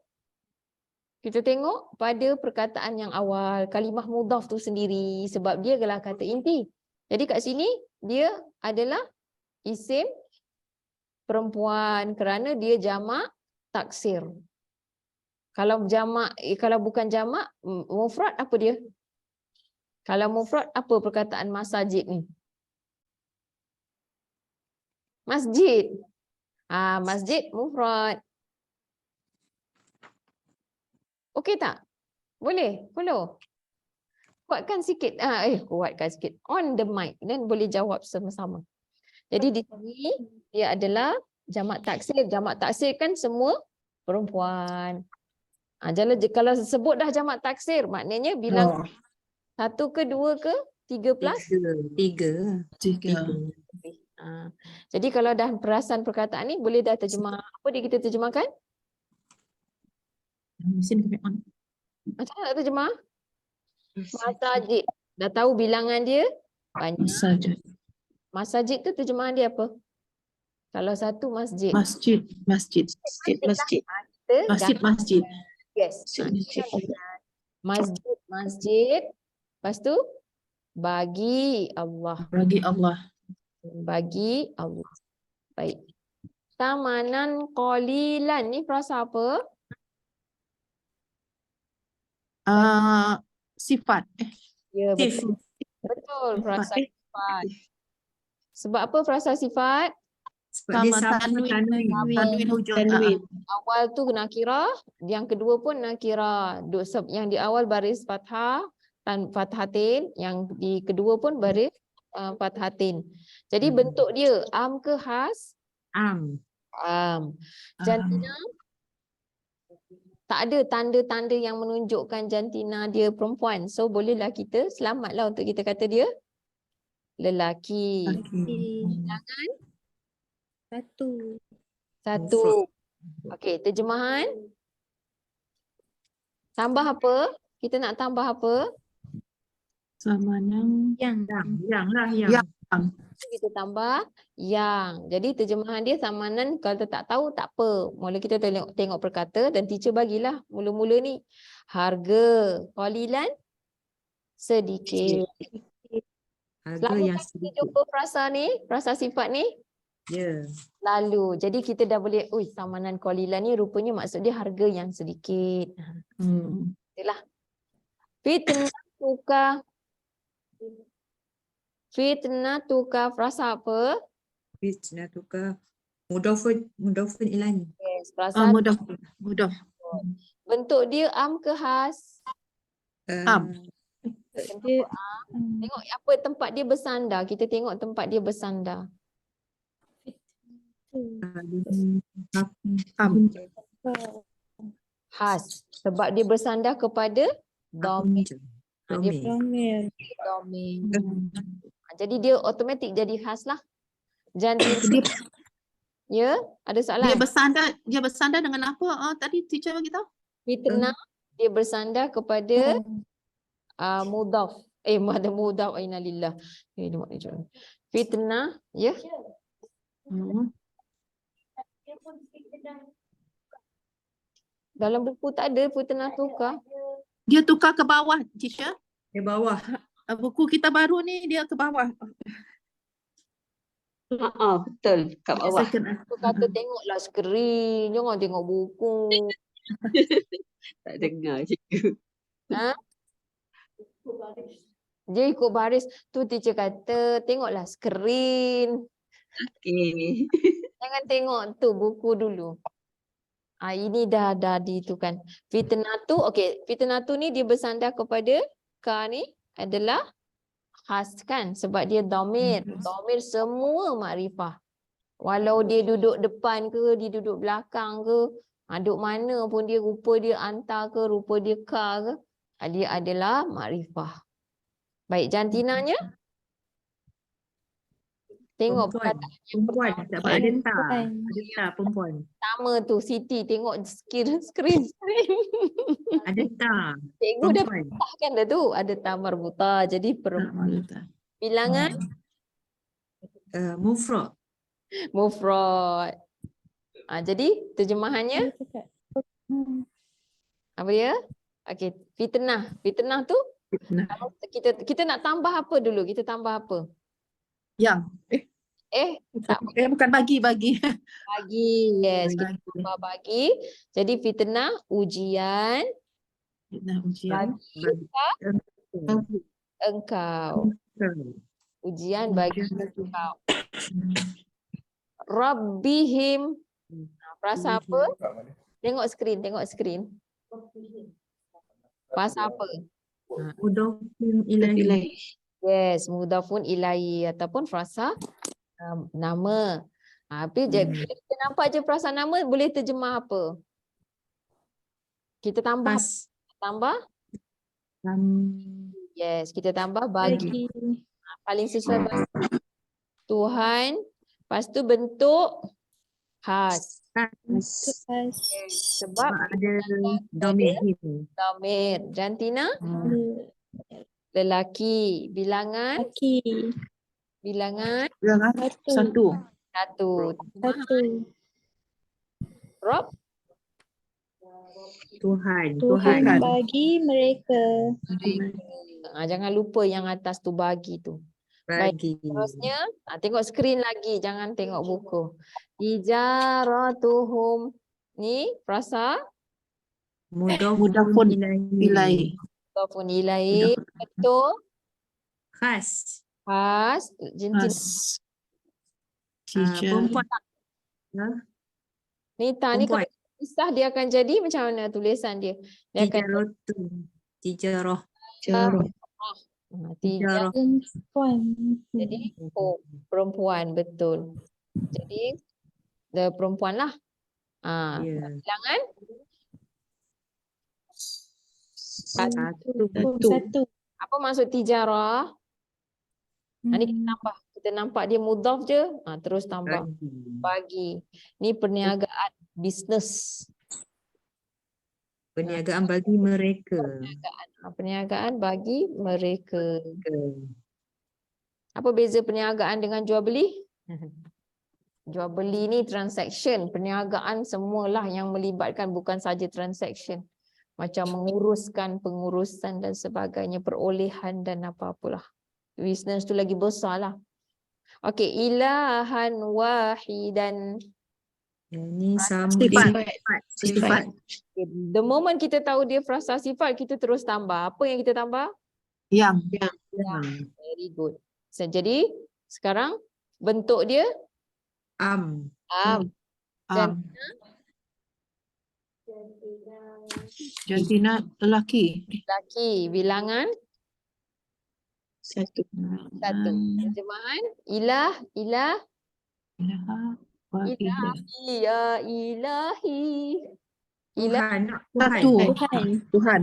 Kita tengok pada perkataan yang awal, kalimah mudhaf tu sendiri sebab dia adalah kata inti. Jadi kat sini dia adalah isim perempuan kerana dia jamak taksir. Kalau bukan jamak mufrad apa dia? Kalau mufrad apa perkataan masajid ni? Masjid. Masjid mufrad. Okey tak? Boleh? Follow? Kuatkan sikit. Kuatkan sikit. On the mic. Dan boleh jawab sama-sama. Jadi di sini dia adalah jamak taksir. Jamak taksir kan semua perempuan. Kalau sebut dah jamak taksir, maknanya bilang 1 ke 2 ke 3 plus? 3. Jadi kalau dah perasan perkataan ni, boleh dah terjemah. Apa dia kita terjemahkan? Mesin kami on. Macam mana nak terjemah? Masajid. Dah tahu bilangan dia banyak. Masajid. Masajid tu terjemahan dia apa? Kalau satu masjid. Masjid. Masjid. Masjid. Kita Masjid. dah- Masjid. Yes. Masjid. Masjid. Lepas tu bagi Allah. Bagi Allah. Bagi Allah. Baik. Tamanan qalilan ni frasa apa? Sifat. Ya, Sif. betul. Betul, frasa Sifat. sifat. Sebab apa frasa sifat? Sebab dia sama tanwin hujung. Awal tu nakirah, yang kedua pun nakirah. Yang di awal baris fathah, fathatin, yang di kedua pun baris fathatin. Jadi bentuk dia am ke khas? Am. Am. Jantina tak ada tanda-tanda yang menunjukkan jantina dia perempuan. So bolehlah kita selamatlah untuk kita kata dia lelaki. Satu. Okey, terjemahan. Tambah apa? Kita nak tambah apa? Yang lah. Kita tambah yang. Jadi terjemahan dia samanan kalau tak tahu tak apa. Mula kita tengok perkata dan teacher bagilah mula-mula ni. Harga qalilan sedikit. Harga Selalu yang kita sedikit. jumpa frasa ni, frasa sifat ni Ya. lalu. Jadi kita dah boleh, samanan qalilan ni rupanya maksud dia harga yang sedikit. Itulah. Fitnah tukar frasa apa? Fitnah tukar mudafun ilahi. Yes, frasa Mudah. bentuk dia am ke khas? Am. Bentuk am. Tengok apa tempat dia bersandar. Kita tengok tempat dia bersandar. Am. Khas. Sebab dia bersandar kepada dhamir. Domir. Jadi dia automatik jadi khas lah. Jantina. Ya, ada soalan? Dia bersandar dengan apa? Tadi teacher bagi tahu. Fitnah dia bersandar kepada mudaf. Ada mudaf ainalillah. Fitnah, ya. Dalam buku tak ada fitnah tukar. Dia tukar ke bawah, teacher. Di bawah. Buku kita baru ni dia ke bawah. Betul. Kat bawah. Aku kata tengoklah skrin, jangan tengok buku. Tak dengar cikgu. Dia ikut baris. Tu teacher kata tengoklah skrin. Okay. Jangan tengok tu buku dulu. Ini dah di tu kan. Fitnah tu, fitnah tu ni dia bersandar kepada ka ni adalah khas kan sebab dia dhamir. Dhamir semua makrifah. Walau dia duduk depan ke, dia duduk belakang ke, duduk mana pun dia, rupa dia anta ke, rupa dia ka ke, dia adalah makrifah. Baik, jantinanya. Tengok perkataan yang pertama. Ada tak perempuan. Pertama tu Siti tengok skrin. Ada tak Cikgu dah perempuan. petahkan dah tu. Ada tamar buta. Jadi perempuan. Bilangan mufrad. Jadi terjemahannya apa dia? Okey, fitnah. Fitnah tu kalau kita nak tambah apa dulu? Kita tambah apa? Yang. Bukan bagi. Bagi. Yes, kita tambah bagi. Jadi fitnah ujian. Bagi engkau. Ujian bagi engkau. Rabbihim. Frasa apa? Tengok skrin. Frasa apa? Mudafun ilahi. Yes, mudafun ilaihi ataupun frasa nama. Tapi kita nampak je frasa nama boleh terjemah apa? Kita tambah. Yes, kita tambah bagi. Paling sesuai bagi Tuhan. Lepas tu bentuk khas. Khas. Sebab Ada domir him. domir. Jantina, lelaki. Bilangan, Laki. bilangan Bilangan Satu. satu. satu. Rob, Tuhan. Tuhan bagi mereka. jangan lupa yang atas tu bagi tu. Baik, Bagi. terusnya tengok skrin lagi, jangan tengok buku. Tijaratuhum. Ni frasa Mudafun Ilai. mudhafun ilaih. Betul. Khas. Khas. Jantina. Khas. Teacher. Perempuan. Nita ni Perempuan. kalau pisah dia akan jadi macam mana tulisan dia? Dia akan Tijaratu. Tijarah. Jarah. tijar. Tijarah. Perempuan. Jadi perempuan, betul. Jadi the perempuan lah. Ya. Bilangan Satu. apa maksud tijarah? Ni kita tambah. Kita nampak dia mudhaf je, terus tambah. Bagi. Ni perniagaan, bisnes. Perniagaan bagi mereka. Perniagaan bagi mereka. Apa beza perniagaan dengan jual beli? Jual beli ni transaction, perniagaan semualah yang melibatkan, bukan saja transaction. Macam menguruskan pengurusan dan sebagainya, perolehan dan apa-apalah. Business tu lagi besar lah. Okey, ilahan wahidan. Ini sama. Sifat. The moment kita tahu dia frasa sifat, kita terus tambah. Apa yang kita tambah? Yang. Very good. So, jadi sekarang bentuk dia Am. Dan Jantina lelaki. laki. Bilangan Satu. satu. Terjemahan ilah, Ilaha wa ilah. ilahi, ya ilahi. Ilah Tuhan. Satu. Tuhan.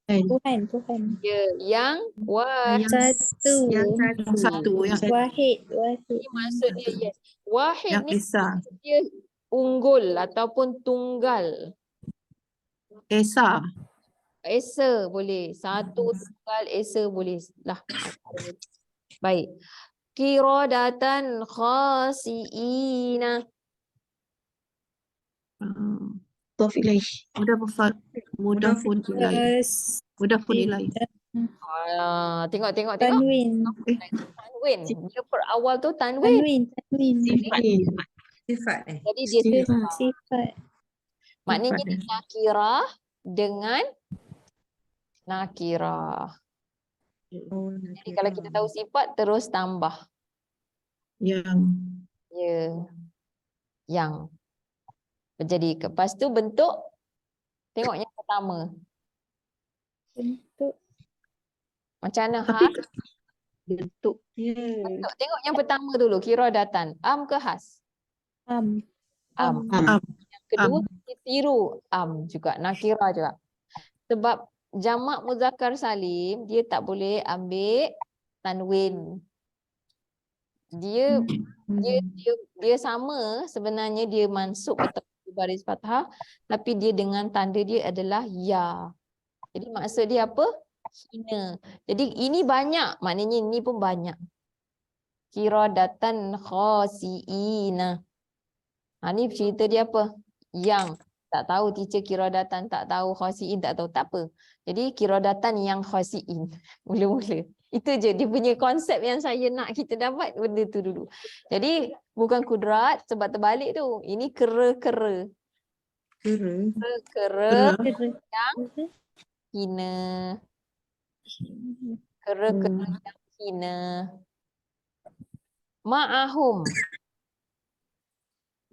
Tuhan. Tuhan. dia yang wahid. Satu. Yang Satu. Yang Wahid. Ni maksudnya yes. Wahid yang ni esa. dia unggul ataupun tunggal. Esa. Esa boleh. Satu tunggal esa boleh lah. Baik. Qiradatan khasiina. Mudhaf ilaih. Mudafun ilai. Mudafun ilai. Tengok. Tanwin. Tanwin. Dia per awal tu tanwin. Tanwin. Sifat. Jadi dia Sifat. maknanya dia nakirah dengan nakirah. Jadi kalau kita tahu sifat terus tambah. Yang. Ya. Yang. Jadi lepas tu bentuk tengok yang pertama. Bentuk. Macam mana Tapi Bentuknya. bentuk? Tengok yang pertama dulu, qiradatan. Am ke khas? Am. Am. Am. Yang kedua tiru am juga, nakirah juga. Sebab jamak muzakkar salim dia tak boleh ambil tanwin. Dia sama sebenarnya, dia mansub atau baris fathah, tapi dia dengan tanda dia adalah ya. Jadi maksud dia apa? Hina. Jadi ini banyak, maknanya ini pun banyak. Qiradatan khasiina. Ni cerita dia apa? Yang tak tahu, teacher qiradatan tak tahu, khasiin tak tahu, tak apa. Jadi qiradatan yang khasiin. Mula-mula. Itu je dia punya konsep yang saya nak kita dapat, benda tu dulu. Jadi bukan kudrat sebab terbalik tu. Ini kera-kera. Kera yang hina. Kera-kera yang hina. Ma'ahum.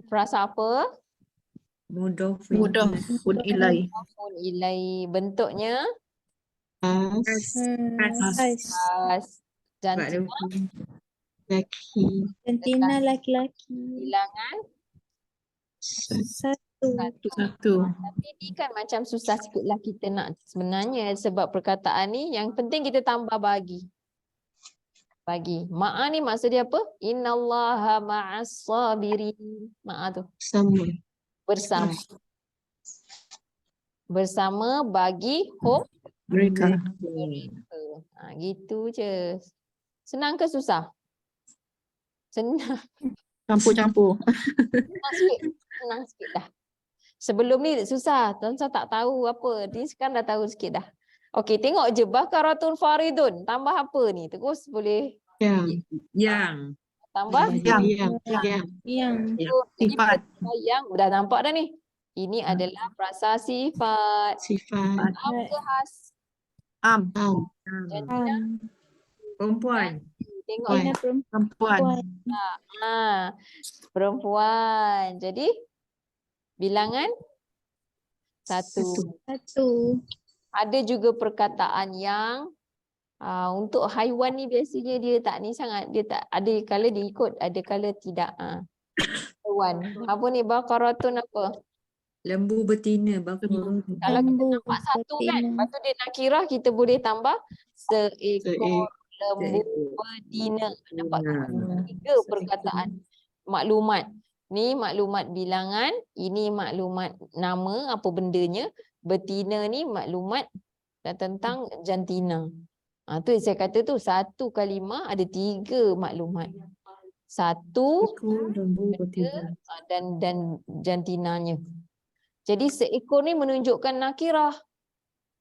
Frasa apa? mudafun ilai. Mudhafun ilai. Bentuknya Khas. jantina. Laki. Jantina laki-laki. Bilangan. Satu. Tapi ni kan macam susah sikit lah kita nak sebenarnya, sebab perkataan ni yang penting kita tambah bagi. Bagi. Ma'a ni maksud dia apa? Innallaha ma'as sabirin. Ma'a tu. Sama. Bersama. Bersama bagi Mereka. mereka. Gitu je. Senang ke susah? Senang. Campur-campur. Senang sikit. Senang sikit dah. Sebelum ni susah. Tuan-tuan tak tahu apa. Ni sekarang dah tahu sikit dah. Okey, tengok je. Bakaratun faridun. Tambah apa ni? Terus boleh Yang. tambah. Yang. Sifat. Yang dah nampak dah ni. Ini adalah frasa sifat. Sifat. Am ke khas? Am. Jantina. Perempuan. Tengok Puan. Perempuan. perempuan. Jadi bilangan satu. Ada juga perkataan yang untuk haiwan ni biasanya dia tak ni sangat, dia tak ada kala dia ikut, ada kala tidak. Haiwan. Apa ni baqaratun apa? Lembu betina. Bakul. Kalau kita nampak satu kan, lepas tu dia nakirah kita boleh tambah seekor lembu betina. Nampak tak? 3 perkataan maklumat. Ni maklumat bilangan, ini maklumat nama apa bendanya. Betina ni maklumat tentang jantina. Tu yang saya kata tu, satu kalimah ada 3 maklumat. Satu Lembu betina. dan jantinanya. Jadi seekor ni menunjukkan nakirah.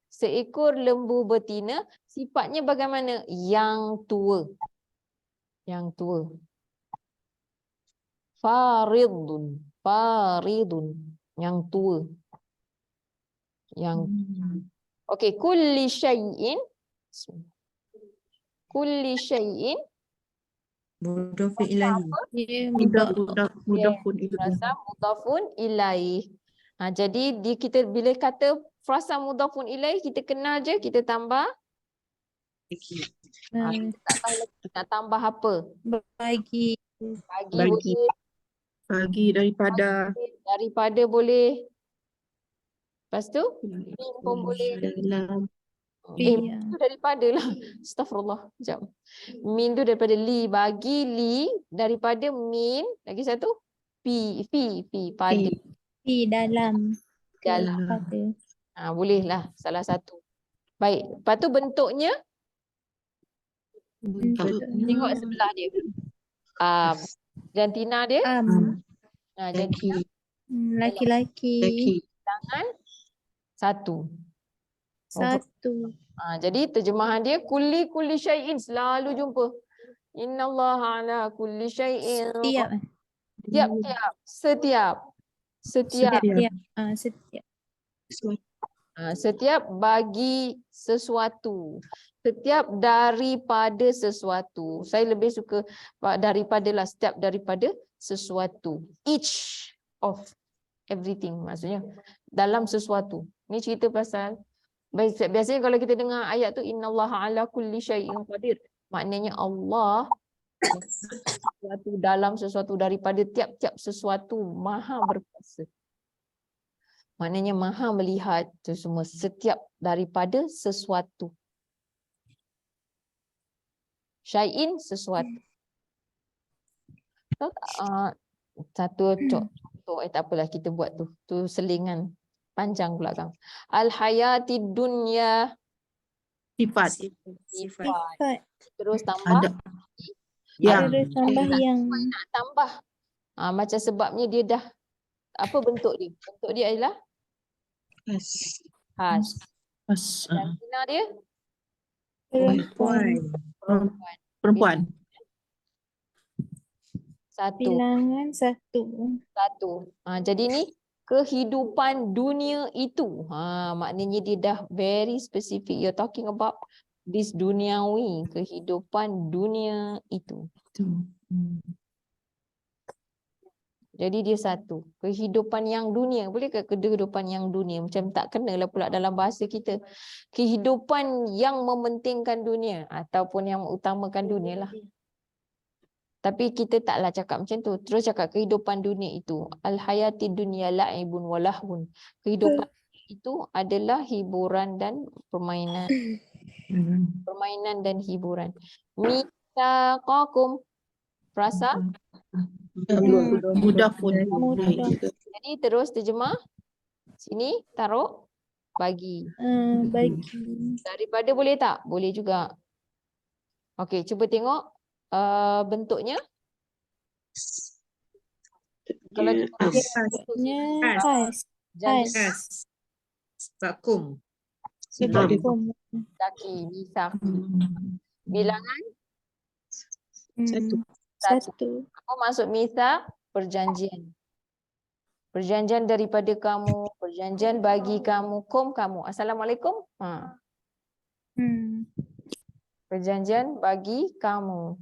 Seekor lembu betina sifatnya bagaimana? Yang tua. Yang tua. Faridun. Yang tua. Okey, kulli syai'in. Mudhafun ilaih. Mudafun ilaih. Frasa mudhafun ilaih. Jadi kita bila kata frasa mudhafun ilaih, kita kenal je, kita tambah. Kita tak tahu lagi nak tambah apa. Bagi. Bagi boleh, Bagi daripada. daripada boleh. Lepas tu min pun boleh. Dalam. Min tu daripada lah. Astaghfirullah. Sekejap. Min tu daripada li. Bagi li daripada min. Lagi satu. Fi. Pada. Di dalam. Dalam. Pada. Boleh lah salah satu. Baik. Lepas tu bentuknya. Tengok sebelah dia. Jantina dia. Jantina. Laki-laki. Tangan. Satu. Satu. Jadi terjemahan dia kulli syai'in, selalu jumpa. Innallaha ala kulli syai'in. Setiap. Setiap bagi sesuatu. Setiap daripada sesuatu. Saya lebih suka daripada lah, setiap daripada sesuatu. Each of everything maksudnya. Dalam sesuatu. Ni cerita pasal, biasanya kalau kita dengar ayat tu innallaha ala kulli syai'in qadir, maknanya Allah sesuatu dalam sesuatu, daripada tiap-tiap sesuatu maha berkuasa. Maknanya maha melihat tu semua, setiap daripada sesuatu. Syai'in sesuatu. Tahu tak? Satu contoh, tak apalah kita buat tu. Tu selingan panjang pula kan. Al-hayati dunya. Sifat. Terus tambah. Terus tambah yang. Nak tambah. Macam sebabnya dia dah, apa bentuk dia? Bentuk dia adalah khas. Jantina dia Perempuan. satu. Bilangan satu. Jadi ni kehidupan dunia itu. Maknanya dia dah very specific. You're talking about this duniawi, kehidupan dunia itu. Jadi dia satu. Kehidupan yang dunia. Boleh ke kehidupan yang dunia? Macam tak kenalah pula dalam bahasa kita. Kehidupan yang mementingkan dunia ataupun yang mengutamakan dunia lah. Tapi kita taklah cakap macam tu. Terus cakap kehidupan dunia itu. Al-hayati dunya la'ibun walahun. Kehidupan itu adalah hiburan dan permainan. Permainan dan hiburan. Misaqakum. Frasa? Mudafun. Jadi terus terjemah. Sini taruh bagi. Bagi. Daripada boleh tak? Boleh juga. Okey, cuba tengok bentuknya. Kalau Maksudnya khas. jadi Kas. Vakum. Sibakum. laki, misaki. Bilangan Satu. apa maksud misak? Perjanjian. Perjanjian daripada kamu, perjanjian bagi kamu, kamu. Assalamualaikum. Perjanjian bagi kamu.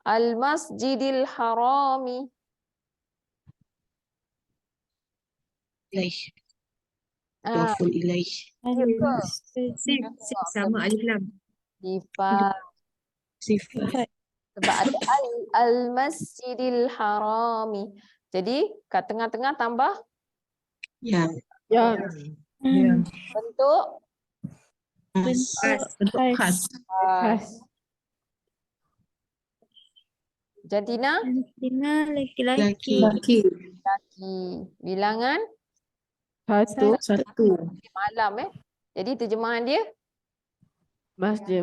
Al-Masjidil Harami. Sif sama alif lam. Sifat. Sifat. Sebab ada Al-Masjidil Harami. Jadi kat tengah-tengah tambah Ya. bentuk Bentuk khas. Jantina Jantina laki-laki. laki. Bilangan Satu. malam Jadi terjemahan dia Masjidil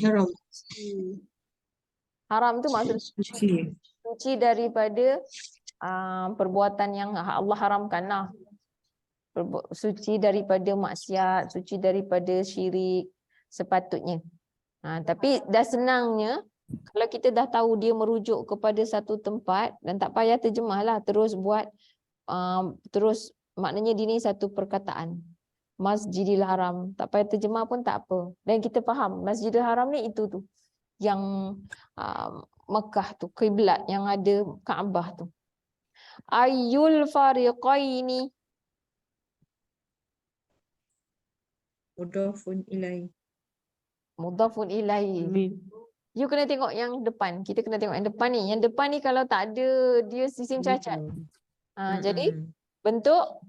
Haram. haram tu maksud suci daripada perbuatan yang Allah haramkan lah. Suci daripada maksiat, suci daripada syirik sepatutnya. Tapi dah senangnya kalau kita dah tahu dia merujuk kepada satu tempat dan tak payah terjemahlah, terus buat terus maknanya dia ni satu perkataan. Masjidil Haram, tak payah terjemah pun tak apa. Dan kita faham Masjidil Haram ni itu tu yang Mekah tu, kiblat yang ada Kaabah tu. Ayyul fariqaini. Mudafun ilaih. Mudhafun ilaih. You kena tengok yang depan. Kita kena tengok yang depan ni. Yang depan ni kalau tak ada dia sistem cacat. Jadi bentuk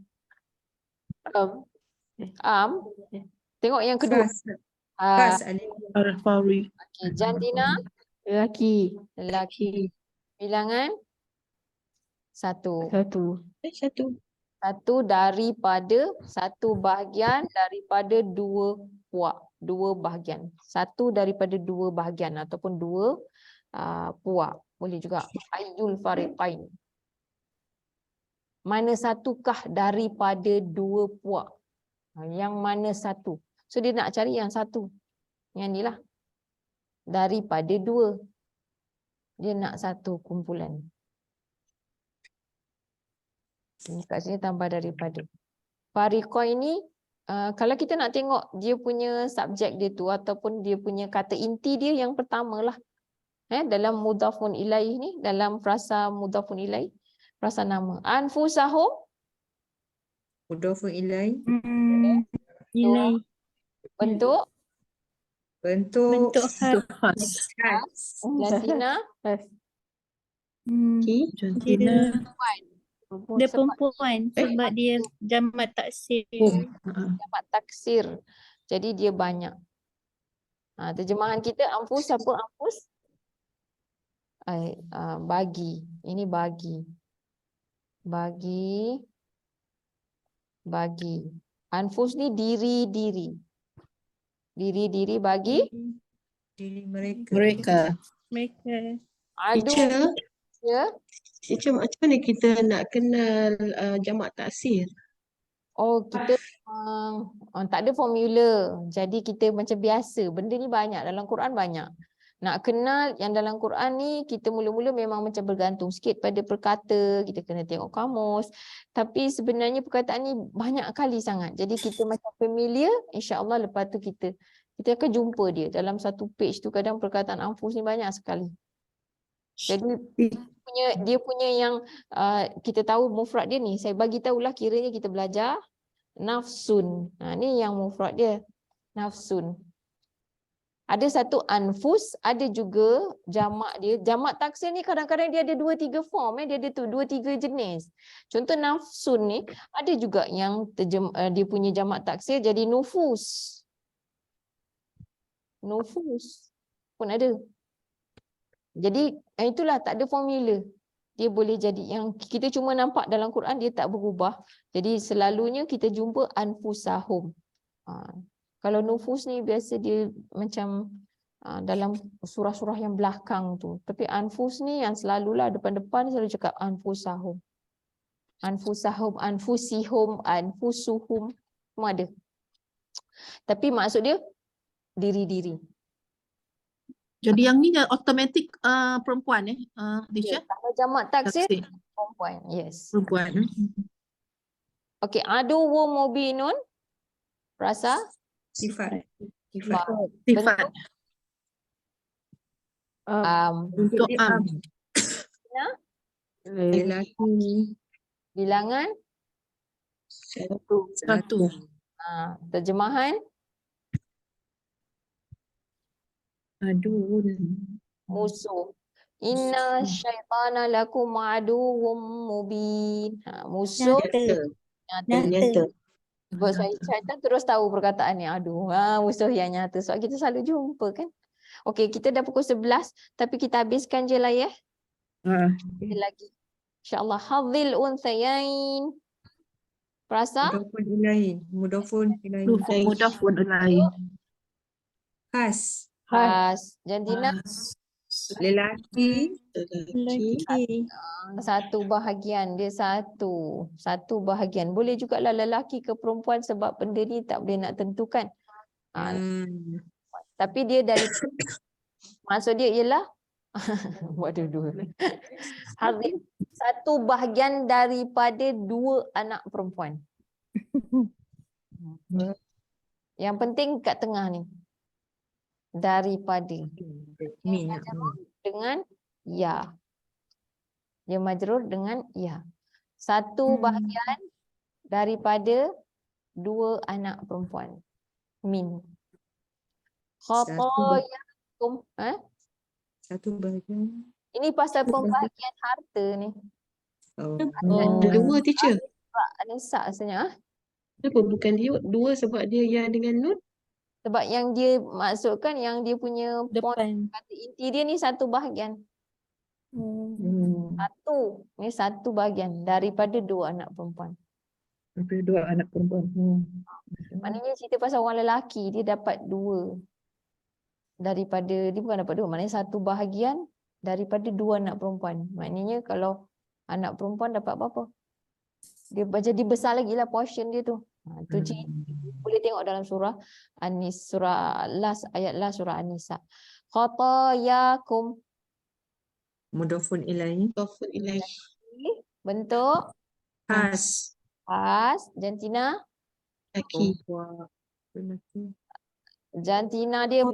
tengok yang kedua. Kas alif. Okay. Jantina laki. Bilangan satu. Satu daripada satu bahagian daripada dua puak. Dua bahagian. Satu daripada dua bahagian ataupun dua puak. Boleh juga. Ayyul fariqain. Mana satukah daripada dua puak? Yang mana satu? So dia nak cari yang satu. Yang ni lah. Daripada dua. Dia nak satu kumpulan. Kat sini tambah daripada. Fariqain ni kalau kita nak tengok dia punya subjek dia tu ataupun dia punya kata inti dia yang pertama lah. Dalam mudhafun ilaih ni, dalam frasa mudhafun ilaih, frasa nama. Anfusahum. Mudafun ilaih. Nilai. Bentuk. Bentuk khas. Jantina. Dia perempuan sebab dia jamak taksir. Jamak taksir. Jadi dia banyak. Terjemahan kita anfus apa anfus? Bagi. Ini bagi. Bagi. Anfus ni diri-diri. Diri-diri bagi Diri mereka. Aduh. Ya. Teacher, macam mana kita nak kenal jamak taksir? Kita tak ada formula. Jadi kita macam biasa. Benda ni banyak. Dalam Quran banyak. Nak kenal yang dalam Quran ni, kita mula-mula memang macam bergantung sikit pada perkata. Kita kena tengok kamus. Tapi sebenarnya perkataan ni banyak kali sangat. Jadi kita macam familiar. InsyaAllah lepas tu kita akan jumpa dia. Dalam satu page tu kadang perkataan anfus ni banyak sekali. Jadi dia punya yang kita tahu mufrad dia ni, saya bagi tahulah kiranya kita belajar nafsun. Ni yang mufrad dia, nafsun. Ada satu anfus, ada juga jamak dia. Jamak taksir ni kadang-kadang dia ada 2-3 form, dia ada tu 2-3 jenis. Contoh nafsun ni ada juga yang dia punya jamak taksir jadi nufus. Nufus. pun ada. Jadi itulah tak ada formula. Dia boleh jadi yang kita cuma nampak dalam Quran dia tak berubah. Jadi selalunya kita jumpa anfusahum. Kalau nufus ni biasa dia macam dalam surah-surah yang belakang tu. Tapi anfus ni yang selalulah depan-depan selalu cakap anfusahum. Anfusahum, anfusihum, anfusuhum, semua ada. Tapi maksud dia diri-diri. Jadi yang ni automatic perempuan teacher? Kalau jamak taksir Taksir. perempuan. Yes. Perempuan. Okey, aduwu mubinun. Rasa? Sifat. Sifat. Untuk Am. lelaki Bilangan? Satu. Terjemahan? Aduh. Musuh. Inna syaitana lakum aduwwum mubin. Musuh Nyata. nyata. Sebab syaitan terus tahu perkataan ni. Aduh, musuh yang nyata. Sebab kita selalu jumpa kan. Okey, kita dah pukul 11 tapi kita habiskan je lah ya. Ada lagi. InsyaAllah. Hadhil unthayain. Perasa? Mudafun ilaih. Mudafun ilaih. Mudafun ilaih. Khas. Has. Jantina? Lelaki. Lelaki. Satu bahagian. Dia satu. Satu bahagian. Boleh jugalah lelaki ke perempuan sebab benda ni tak boleh nak tentukan. Tapi dia dari maksud dia ialah buat dua-dua. Hazim, satu bahagian daripada dua anak perempuan. Yang penting kat tengah ni. Daripada. Dengan ya. Dia majrur dengan ya. Satu bahagian daripada dua anak perempuan. Min. Khatayakum. Satu bahagian. Ini pasal pembahagian harta ni. Dua teacher. Nisa sebenarnya. Kenapa bukan dia dua sebab dia yang dengan nun? Sebab yang dia maksudkan yang dia punya point Depan. kata inti dia ni satu bahagian. Satu. Ni satu bahagian daripada dua anak perempuan. Daripada dua anak perempuan. Maknanya cerita pasal orang lelaki dia dapat dua. Daripada, dia bukan dapat dua. Maknanya satu bahagian daripada dua anak perempuan. Maknanya kalau anak perempuan dapat berapa? Dia jadi besar lagi lah portion dia tu. Tu boleh tengok dalam surah An-Nisa, surah last ayat last surah An-Nisa. Khatayakum. Mudafun ilaih. Mudafun ilaih. Bentuk Khas. has. Jantina. Lelaki. Lelaki. Jantina dia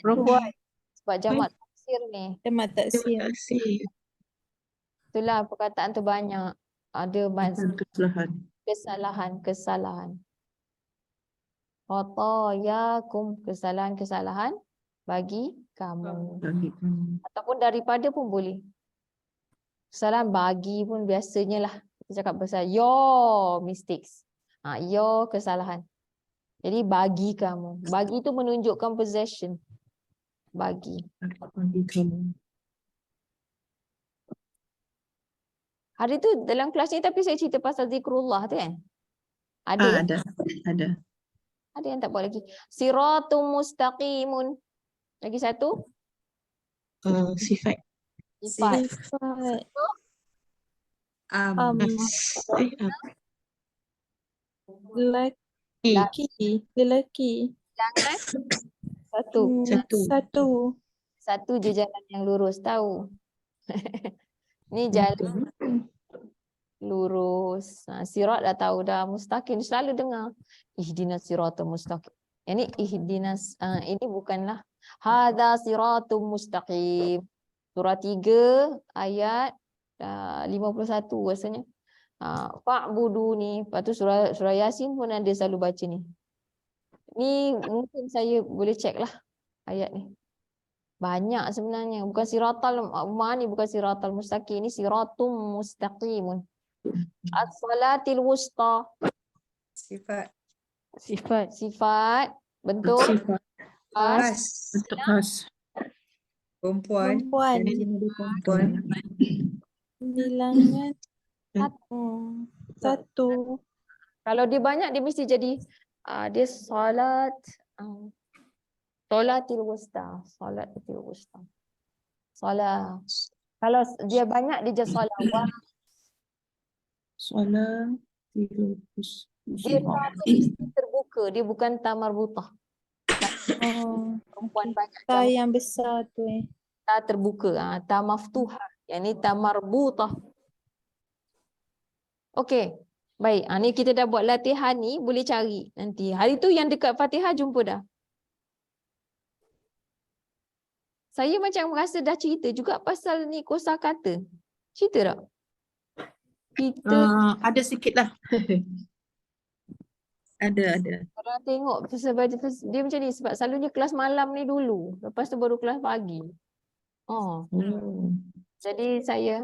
perempuan. Sebab jamak taksir ni. Jamak taksir. Terima kasih. Itulah perkataan tu banyak. Ada kesalahan. Khatayakum, kesalahan-kesalahan bagi kamu. Ataupun daripada pun boleh. Kesalahan bagi pun biasanya lah. Kita cakap pasal your mistakes. Your kesalahan. Jadi bagi kamu. Bagi tu menunjukkan possession. Bagi. Bagi kamu. Hari tu dalam kelas ni tapi saya cerita pasal zikrullah tu kan. Ada. Ada. Ada yang tak buat lagi. Siratum mustaqimun. Lagi satu. Sifat. Sifat. Sifat. Lelaki. Bilangan. Satu. Satu je jalan yang lurus. Tahu. Ni jalan lurus. Sirat dah tahu dah. Mustaqim. Selalu dengar. Ihdinas siratul mustaqim. Ini ihdinas. Ini bukanlah. Hadha siratul mustaqim. Surah 3 ayat 51 rasanya. Fa'budu ni. Lepas tu surah Yasin pun ada selalu baca ni. Ni mungkin saya boleh cek lah ayat ni. Banyak sebenarnya. Bukan siratal ni bukan siratal mustaqim. Ini siratum mustaqimun. As-salatil wusta. Sifat. Sifat. Bentuk. Bentuk khas. Perempuan. Perempuan. Jangan ada perempuan. Bilangan Hmm. satu. Kalau dia banyak dia mesti jadi dia solat solatil wusta, solatil wusta. Solat. Kalau dia banyak dia jadi solawat. Solat. Dia ta tu mesti terbuka, dia bukan ta marbutah. Oh, Perempuan banyak ta jam yang besar tu ta terbuka, ta maftuhah. Yang ni ta marbutah. Okey. Baik, ni kita dah buat latihan ni, boleh cari nanti. Hari tu yang dekat Fatihah jumpa dah. Saya macam rasa dah cerita juga pasal ni kosakata. Cerita tak? Kita Ada sikit lah. Ada. orang tengok sebab dia macam ni sebab selalunya kelas malam ni dulu, lepas tu baru kelas pagi. Oh, jadi saya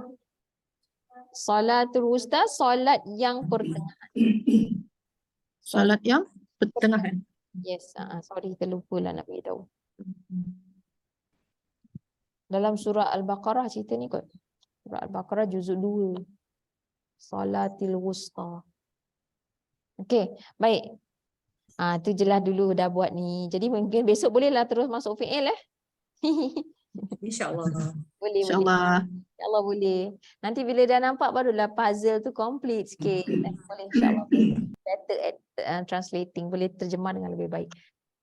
Salatul wusta, solat yang pertengahan. Solat yang pertengahan. Yes, sorry terlupa lah nak beritahu. Dalam surah Al-Baqarah cerita ni kot. Surah Al-Baqarah juzuk 2. Salatil wusta. Okey, baik. Tu jelas dulu dah buat ni. Jadi mungkin besok bolehlah terus masuk fi'il InsyaAllah. Boleh. InsyaAllah. InsyaAllah boleh. Nanti bila dah nampak barulah puzzle tu complete sikit. Boleh insyaAllah. Better at translating. Boleh terjemah dengan lebih baik.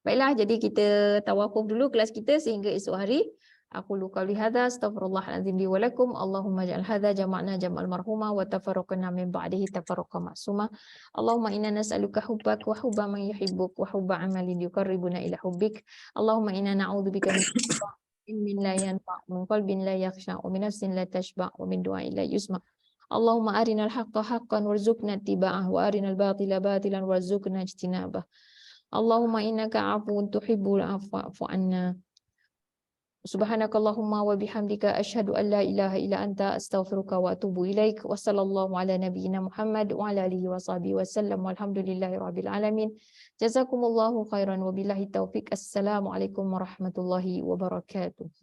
Baiklah, jadi kita tawakuf dulu kelas kita sehingga esok hari. Aku qauli hadza astaghfirullahalazim li wa lakum. Allahumma ja'al hadza jama'na jam'al marhuma wa tafarraqna min ba'dihi tafarruqa ma'suma. Allahumma inna nas'aluka hubbak wa hubba man yuhibbuk wa hubba amalin yuqarribuna ila hubbik. Allahumma inna na'udzubika min ilmin la yanfa' min qalbin la yakhsha wa min nafsin la tashba' wa min du'ain la yusma. Allahumma arinal haqqa haqqan warzuqna ittiba'ah wa arinal batila batilan warzuqna ijtinabah. Allahumma innaka 'afuwun tuhibbul 'afwa fa'fu 'anna. Subhanakallahumma wa bihamdika asyhadu an la ilaha illa anta astaghfiruka wa atubu ilaik. Wa sallallahu ala nabiyyina Muhammad wa ala alihi wa sahbihi wa sallam. Walhamdulillahi rabbil alamin. Jazakumullahu khairan wa billahi taufiq. Assalamualaikum warahmatullahi wabarakatuh.